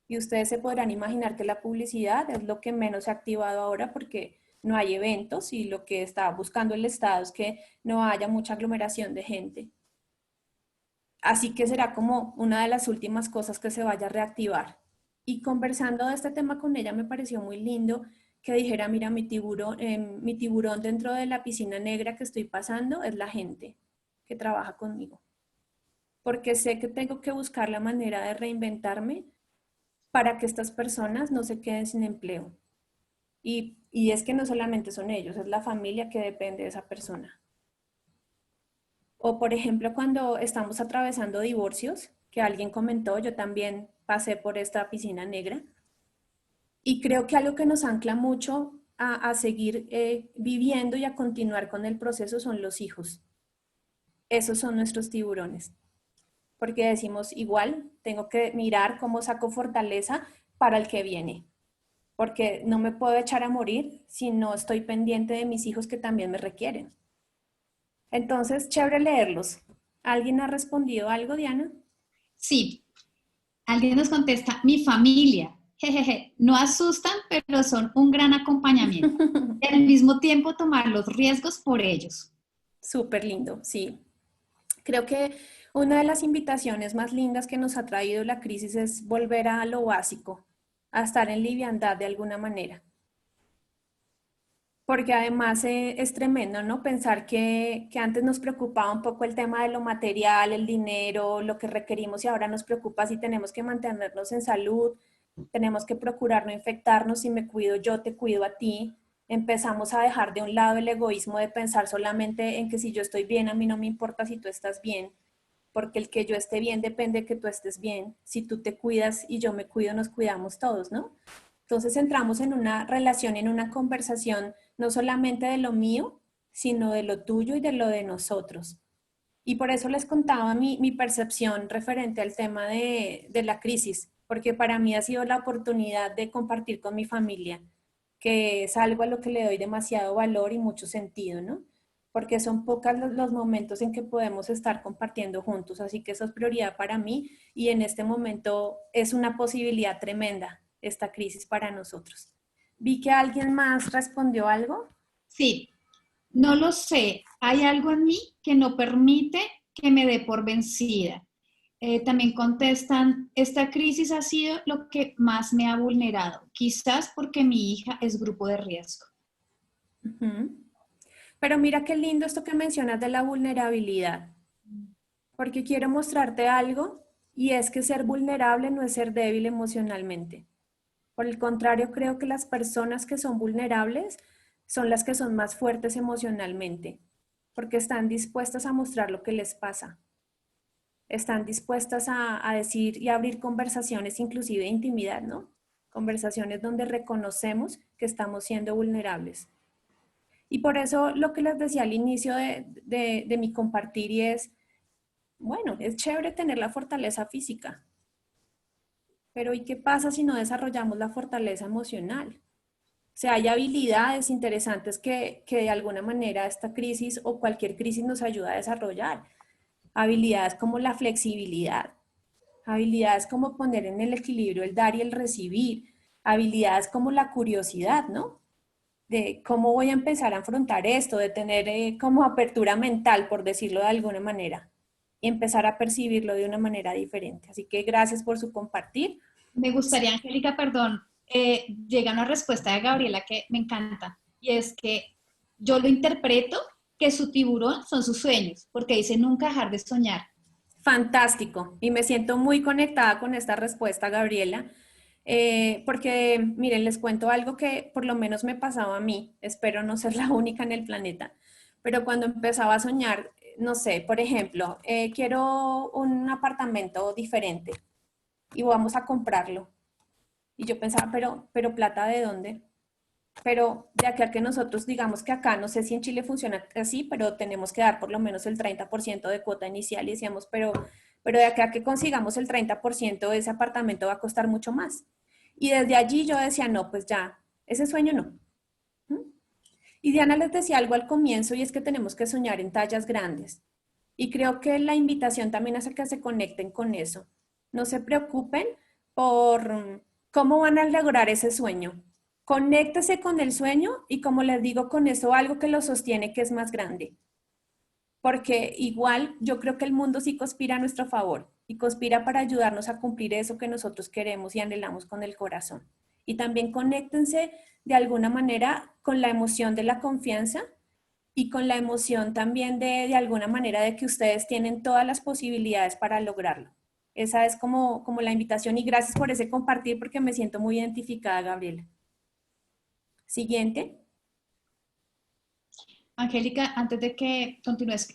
Y ustedes se podrán imaginar que la publicidad es lo que menos se ha activado ahora porque no hay eventos y lo que está buscando el Estado es que no haya mucha aglomeración de gente. Así que será como una de las últimas cosas que se vaya a reactivar. Y conversando de este tema con ella me pareció muy lindo que dijera, mira, mi tiburón dentro de la piscina negra que estoy pasando es la gente que trabaja conmigo. Porque sé que tengo que buscar la manera de reinventarme para que estas personas no se queden sin empleo. Y es que no solamente son ellos, es la familia que depende de esa persona. O por ejemplo, cuando estamos atravesando divorcios, que alguien comentó, yo también pasé por esta piscina negra. Y creo que algo que nos ancla mucho a seguir viviendo y a continuar con el proceso son los hijos. Esos son nuestros tiburones. Porque decimos, igual, tengo que mirar cómo saco fortaleza para el que viene. Porque no me puedo echar a morir si no estoy pendiente de mis hijos que también me requieren. Entonces, chévere leerlos. ¿Alguien ha respondido algo, Diana? Sí, alguien nos contesta, mi familia. Jejeje, no asustan, pero son un gran acompañamiento. Y al mismo tiempo tomar los riesgos por ellos. Súper lindo, sí. Creo que una de las invitaciones más lindas que nos ha traído la crisis es volver a lo básico, a estar en liviandad de alguna manera. Porque además es tremendo, ¿no? Pensar que antes nos preocupaba un poco el tema de lo material, el dinero, lo que requerimos y ahora nos preocupa si tenemos que mantenernos en salud, tenemos que procurar no infectarnos, si me cuido yo, te cuido a ti. Empezamos a dejar de un lado el egoísmo de pensar solamente en que si yo estoy bien, a mí no me importa si tú estás bien, porque el que yo esté bien depende de que tú estés bien. Si tú te cuidas y yo me cuido, nos cuidamos todos, ¿no? Entonces entramos en una relación, en una conversación, no solamente de lo mío, sino de lo tuyo y de lo de nosotros. Y por eso les contaba mi percepción referente al tema de la crisis, porque para mí ha sido la oportunidad de compartir con mi familia, que es algo a lo que le doy demasiado valor y mucho sentido, ¿no? Porque son pocos los momentos en que podemos estar compartiendo juntos, así que eso es prioridad para mí y en este momento es una posibilidad tremenda esta crisis para nosotros. Vi que alguien más respondió algo. Sí, no lo sé. Hay algo en mí que no permite que me dé por vencida. También contestan, esta crisis ha sido lo que más me ha vulnerado, quizás porque mi hija es grupo de riesgo. Ujú. Pero mira qué lindo esto que mencionas de la vulnerabilidad, porque quiero mostrarte algo y es que ser vulnerable no es ser débil emocionalmente. Por el contrario, creo que las personas que son vulnerables son las que son más fuertes emocionalmente, porque están dispuestas a mostrar lo que les pasa, están dispuestas a decir y abrir conversaciones, inclusive de intimidad, ¿no? Conversaciones donde reconocemos que estamos siendo vulnerables. Y por eso lo que les decía al inicio de mi compartir y es, bueno, es chévere tener la fortaleza física, pero ¿y qué pasa si no desarrollamos la fortaleza emocional? O sea, hay habilidades interesantes que de alguna manera esta crisis o cualquier crisis nos ayuda a desarrollar. Habilidades como la flexibilidad, habilidades como poner en el equilibrio el dar y el recibir, habilidades como la curiosidad, ¿no? De cómo voy a empezar a afrontar esto, de tener como apertura mental, por decirlo de alguna manera, y empezar a percibirlo de una manera diferente. Así que gracias por su compartir. Me gustaría, Angélica, perdón, llega una respuesta de Gabriela que me encanta, y es que yo lo interpreto que su tiburón son sus sueños, porque dice nunca dejar de soñar. Fantástico. Y me siento muy conectada con esta respuesta, Gabriela, porque miren, les cuento algo que por lo menos me pasaba a mí, espero no ser la única en el planeta, pero cuando empezaba a soñar, no sé, por ejemplo, quiero un apartamento diferente y vamos a comprarlo. Y yo pensaba, pero plata ¿de dónde? Pero de aquí a que nosotros digamos que acá, no sé si en Chile funciona así, pero tenemos que dar por lo menos el 30% de cuota inicial y decíamos, pero de aquí a que consigamos el 30% de ese apartamento va a costar mucho más. Y desde allí yo decía, no, pues ya, ese sueño no. ¿Mm? Y Diana les decía algo al comienzo y es que tenemos que soñar en tallas grandes. Y creo que la invitación también es a que se conecten con eso. No se preocupen por cómo van a lograr ese sueño. Conéctese con el sueño y como les digo, con eso algo que lo sostiene que es más grande. Porque igual yo creo que el mundo sí conspira a nuestro favor y conspira para ayudarnos a cumplir eso que nosotros queremos y anhelamos con el corazón. Y también conéctense de alguna manera con la emoción de la confianza y con la emoción también de alguna manera de que ustedes tienen todas las posibilidades para lograrlo. Esa es como la invitación y gracias por ese compartir porque me siento muy identificada, Gabriela. Siguiente. Angélica, antes de que continúes,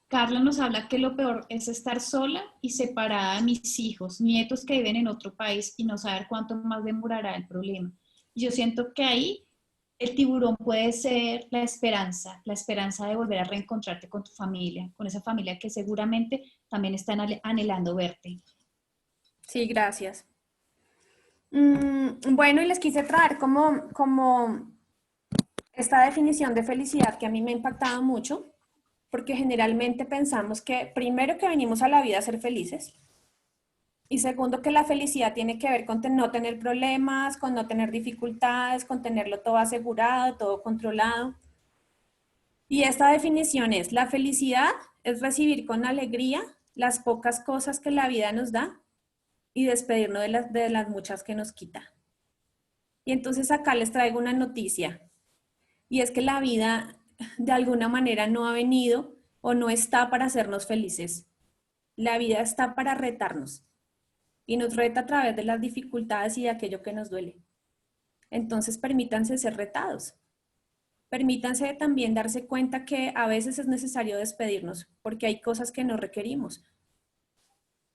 Carla nos habla que lo peor es estar sola y separada de mis hijos, nietos que viven en otro país y no saber cuánto más demorará el problema. Yo siento que ahí el tiburón puede ser la esperanza de volver a reencontrarte con tu familia, con esa familia que seguramente también están anhelando verte. Sí, gracias. Bueno, y les quise traer como esta definición de felicidad que a mí me ha impactado mucho, porque generalmente pensamos que primero que venimos a la vida a ser felices y segundo que la felicidad tiene que ver con no tener problemas, con no tener dificultades, con tenerlo todo asegurado, todo controlado. Y esta definición es, la felicidad es recibir con alegría las pocas cosas que la vida nos da y despedirnos de las muchas que nos quita. Y entonces acá les traigo una noticia, y es que la vida de alguna manera no ha venido o no está para hacernos felices. La vida está para retarnos y nos reta a través de las dificultades y de aquello que nos duele. Entonces permítanse ser retados. Permítanse también darse cuenta que a veces es necesario despedirnos porque hay cosas que no requerimos.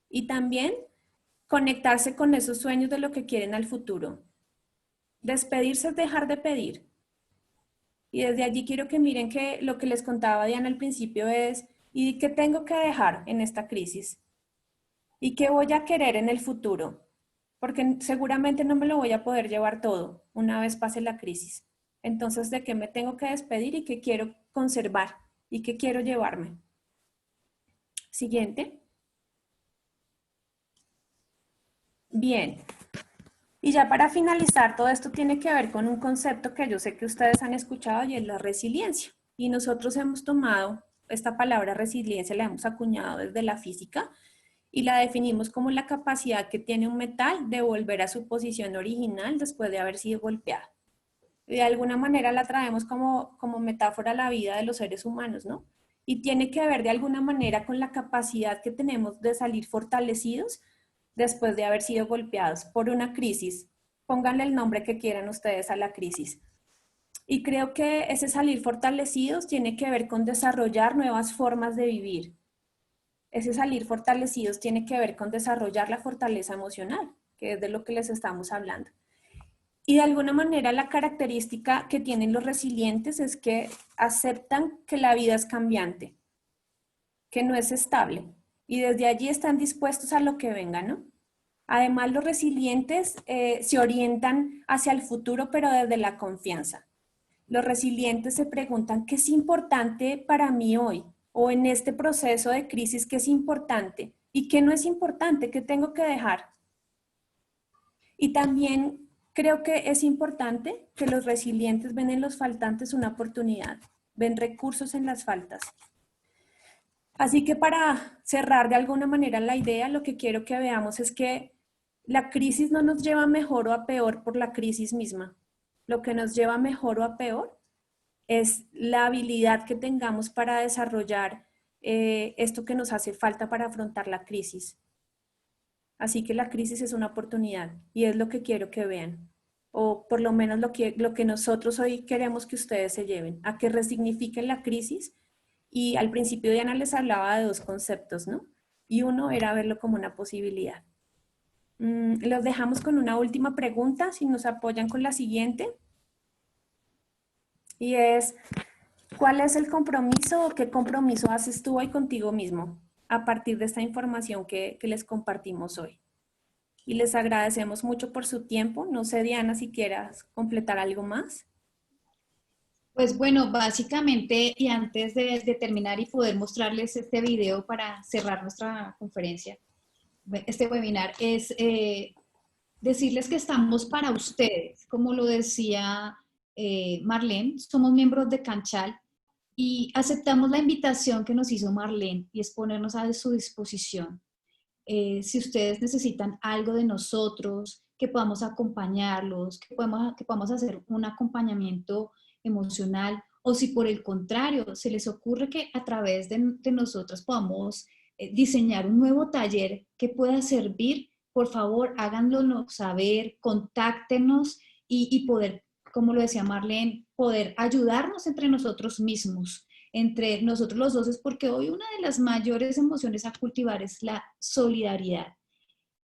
Y también conectarse con esos sueños de lo que quieren al futuro. Despedirse es dejar de pedir. Y desde allí quiero que miren que lo que les contaba Diana al principio es, ¿y qué tengo que dejar en esta crisis? ¿Y qué voy a querer en el futuro? Porque seguramente no me lo voy a poder llevar todo una vez pase la crisis. Entonces, ¿de qué me tengo que despedir y qué quiero conservar y qué quiero llevarme? Siguiente. Bien. Y ya para finalizar, todo esto tiene que ver con un concepto que yo sé que ustedes han escuchado y es la resiliencia. Y nosotros hemos tomado esta palabra resiliencia, la hemos acuñado desde la física y la definimos como la capacidad que tiene un metal de volver a su posición original después de haber sido golpeado. Y de alguna manera la traemos como metáfora a la vida de los seres humanos, ¿no? Y tiene que ver de alguna manera con la capacidad que tenemos de salir fortalecidos después de haber sido golpeados por una crisis. Pónganle el nombre que quieran ustedes a la crisis. Y creo que ese salir fortalecidos tiene que ver con desarrollar nuevas formas de vivir. Ese salir fortalecidos tiene que ver con desarrollar la fortaleza emocional, que es de lo que les estamos hablando. Y de alguna manera la característica que tienen los resilientes es que aceptan que la vida es cambiante, que no es estable, y desde allí están dispuestos a lo que venga, ¿no? Además, los resilientes se orientan hacia el futuro, pero desde la confianza. Los resilientes se preguntan, ¿qué es importante para mí hoy? O en este proceso de crisis, ¿qué es importante? ¿Y qué no es importante? ¿Qué tengo que dejar? Y también creo que es importante que los resilientes ven en los faltantes una oportunidad, ven recursos en las faltas. Así que para cerrar de alguna manera la idea, lo que quiero que veamos es que la crisis no nos lleva a mejor o a peor por la crisis misma. Lo que nos lleva a mejor o a peor es la habilidad que tengamos para desarrollar esto que nos hace falta para afrontar la crisis. Así que la crisis es una oportunidad y es lo que quiero que vean. O por lo menos lo que nosotros hoy queremos que ustedes se lleven, a que resignifiquen la crisis. Y al principio Diana les hablaba de dos conceptos, ¿no? Y uno era verlo como una posibilidad. Los dejamos con una última pregunta, si nos apoyan con la siguiente. Y es, ¿cuál es el compromiso o qué compromiso haces tú hoy contigo mismo a partir de esta información que les compartimos hoy? Y les agradecemos mucho por su tiempo. No sé, Diana, si quieras completar algo más. Pues bueno, básicamente, y antes de terminar y poder mostrarles este video para cerrar nuestra conferencia, este webinar, es decirles que estamos para ustedes. Como lo decía Marlene, somos miembros de Canchal y aceptamos la invitación que nos hizo Marlene y es ponernos a su disposición. Si ustedes necesitan algo de nosotros, que podamos acompañarlos, que podamos hacer un acompañamiento emocional, o si por el contrario se les ocurre que a través de nosotros podamos diseñar un nuevo taller que pueda servir, por favor háganlo saber, contáctenos y poder, como lo decía Marlene, poder ayudarnos entre nosotros mismos, entre nosotros los dos, es porque hoy una de las mayores emociones a cultivar es la solidaridad.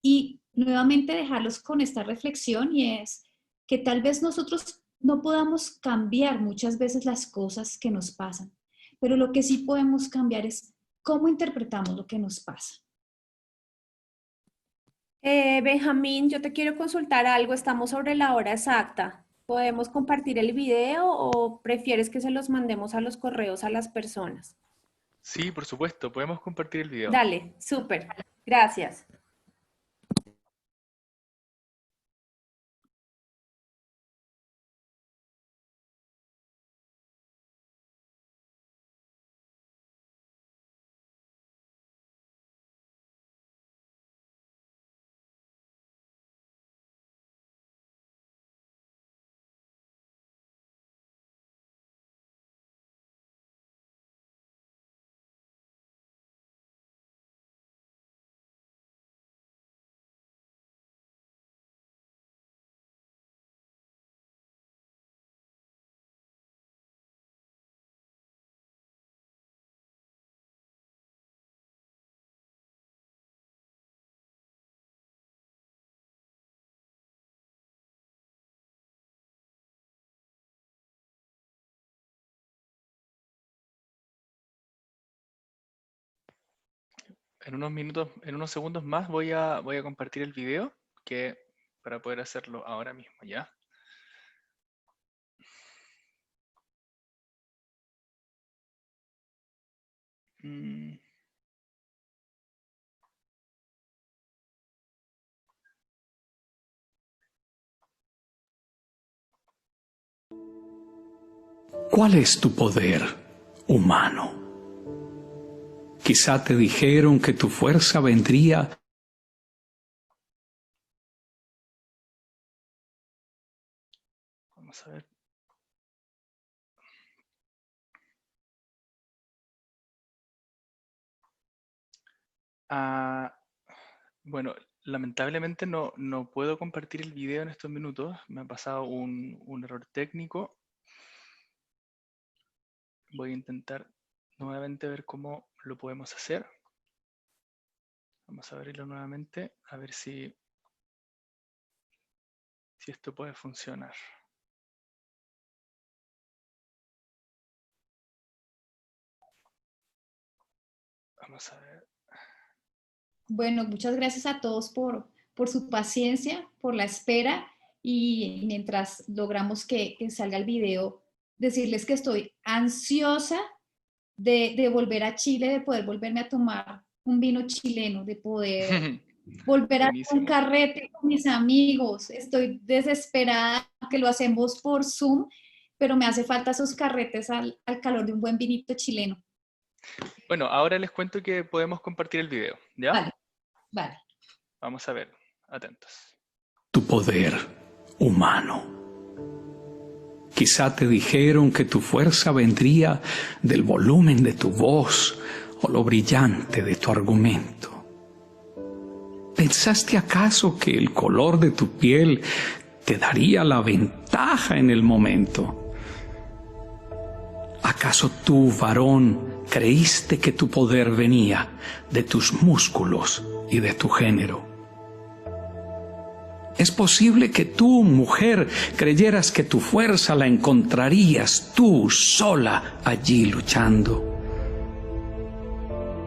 Y nuevamente dejarlos con esta reflexión y es que tal vez nosotros no podamos cambiar muchas veces las cosas que nos pasan, pero lo que sí podemos cambiar es cómo interpretamos lo que nos pasa. Benjamín, yo te quiero consultar algo. Estamos sobre la hora exacta. ¿Podemos compartir el video o prefieres que se los mandemos a los correos a las personas? Sí, por supuesto, podemos compartir el video. Dale, súper. Gracias. en unos minutos, en unos segundos más voy a compartir el video para poder hacerlo ahora mismo, ¿ya? ¿Cuál es tu poder humano? Quizá te dijeron que tu fuerza vendría Vamos a ver. Bueno, lamentablemente no puedo compartir el video en estos minutos. Me ha pasado un error técnico. Voy a intentar nuevamente ver cómo lo podemos hacer. Vamos a abrirlo nuevamente, a ver si esto puede funcionar. Vamos a ver. Bueno, muchas gracias a todos por su paciencia, por la espera, y mientras logramos que salga el video, decirles que estoy ansiosa de volver a Chile, de poder volverme a tomar un vino chileno, de poder volver a un carrete con mis amigos. Estoy desesperada, que lo hacemos por Zoom, pero me hace falta esos carretes al calor de un buen vinito chileno. Bueno, ahora les cuento que podemos compartir el video, ¿ya? Vale. Vamos a ver, atentos. tu poder humano. Quizá te dijeron que tu fuerza vendría del volumen de tu voz o lo brillante de tu argumento. ¿Pensaste acaso que el color de tu piel te daría la ventaja en el momento? ¿Acaso tú, varón, creíste que tu poder venía de tus músculos y de tu género? ¿Es posible que tú, mujer, creyeras que tu fuerza la encontrarías tú sola allí luchando?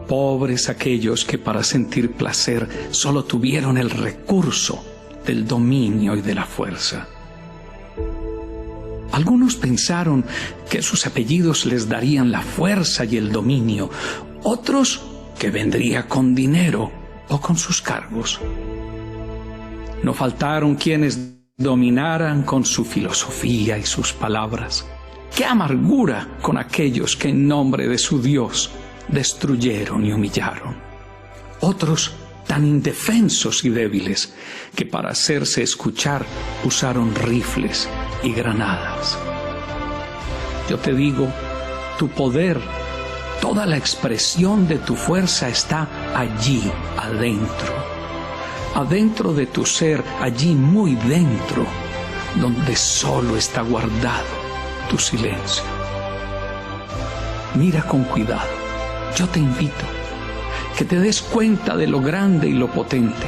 Pobres aquellos que para sentir placer solo tuvieron el recurso del dominio y de la fuerza. Algunos pensaron que sus apellidos les darían la fuerza y el dominio, otros que vendría con dinero o con sus cargos. No faltaron quienes dominaran con su filosofía y sus palabras. ¡Qué amargura con aquellos que en nombre de su Dios destruyeron y humillaron! Otros tan indefensos y débiles que para hacerse escuchar usaron rifles y granadas. Yo te digo, tu poder, toda la expresión de tu fuerza está allí adentro. Adentro de tu ser, allí muy dentro, donde solo está guardado tu silencio. Mira con cuidado. Yo te invito que te des cuenta de lo grande y lo potente.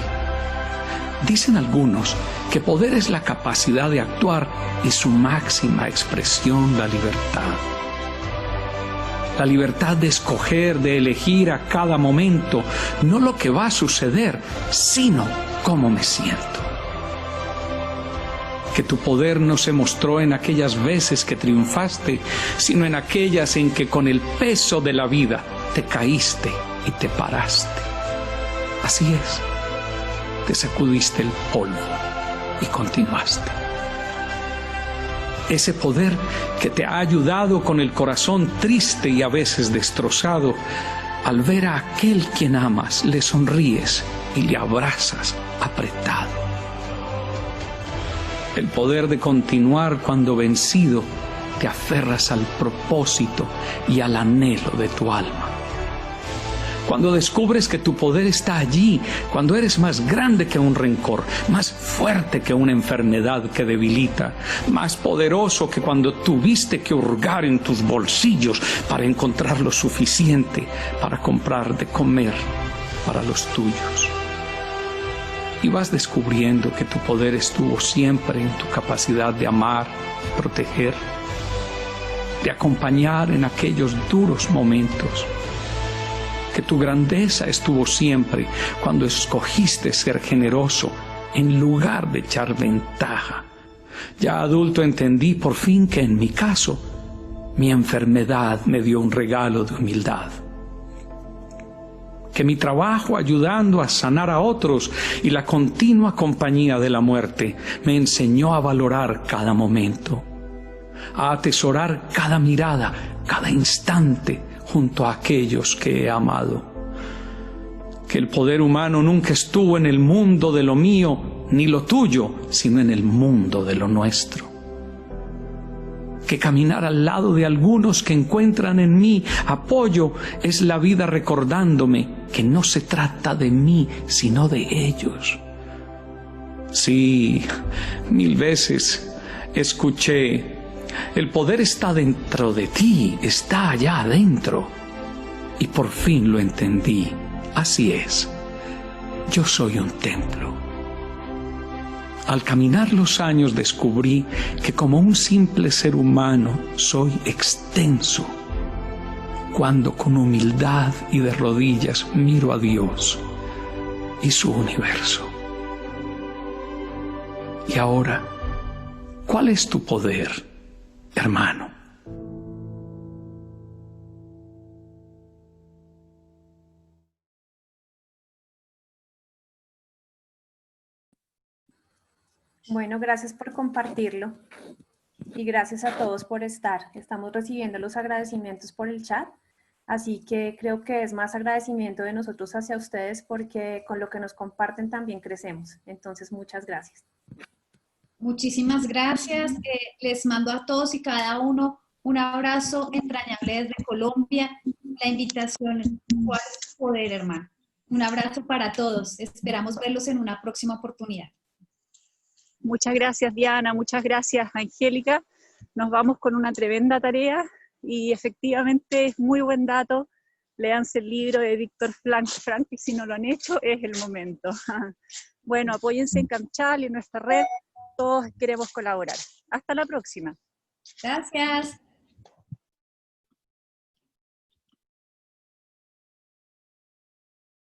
Dicen algunos que poder es la capacidad de actuar y su máxima expresión, la libertad. La libertad de escoger, de elegir a cada momento, no lo que va a suceder, sino cómo me siento. Que tu poder no se mostró en aquellas veces que triunfaste, sino en aquellas en que con el peso de la vida te caíste y te paraste. Así es, te sacudiste el polvo y continuaste. Ese poder que te ha ayudado con el corazón triste y a veces destrozado, al ver a aquel quien amas, le sonríes y le abrazas apretado. El poder de continuar cuando vencido te aferras al propósito y al anhelo de tu alma. Cuando descubres que tu poder está allí, cuando eres más grande que un rencor, más fuerte que una enfermedad que debilita, más poderoso que cuando tuviste que hurgar en tus bolsillos para encontrar lo suficiente para comprar de comer para los tuyos. Y vas descubriendo que tu poder estuvo siempre en tu capacidad de amar, proteger, de acompañar en aquellos duros momentos, que tu grandeza estuvo siempre cuando escogiste ser generoso en lugar de echar ventaja. Ya adulto entendí por fin que en mi caso, mi enfermedad me dio un regalo de humildad. Que mi trabajo ayudando a sanar a otros y la continua compañía de la muerte me enseñó a valorar cada momento, a atesorar cada mirada, cada instante junto a aquellos que he amado. Que el poder humano nunca estuvo en el mundo de lo mío ni lo tuyo, sino en el mundo de lo nuestro. Que caminar al lado de algunos que encuentran en mí apoyo es la vida recordándome que no se trata de mí, sino de ellos. Sí, 1000 veces escuché: el poder está dentro de ti, está allá adentro. Y por fin lo entendí. Así es. Yo soy un templo. Al caminar los años descubrí que como un simple ser humano soy extenso. Cuando con humildad y de rodillas miro a Dios y su universo. Y ahora, ¿cuál es tu poder, hermano? Bueno, gracias por compartirlo y gracias a todos por estar. Estamos recibiendo los agradecimientos por el chat, así que creo que es más agradecimiento de nosotros hacia ustedes porque con lo que nos comparten también crecemos. Entonces, muchas gracias. Muchísimas gracias. Les mando a todos y cada uno un abrazo entrañable desde Colombia. La invitación es: ¿cuál es tu poder, hermano? Un abrazo para todos. Esperamos verlos en una próxima oportunidad. Muchas gracias, Diana, muchas gracias, Angélica. Nos vamos con una tremenda tarea y efectivamente es muy buen dato. Léanse el libro de Víctor Frankl y si no lo han hecho, es el momento. Bueno, apóyense en Camchal y en nuestra red. Todos queremos colaborar. Hasta la próxima. Gracias.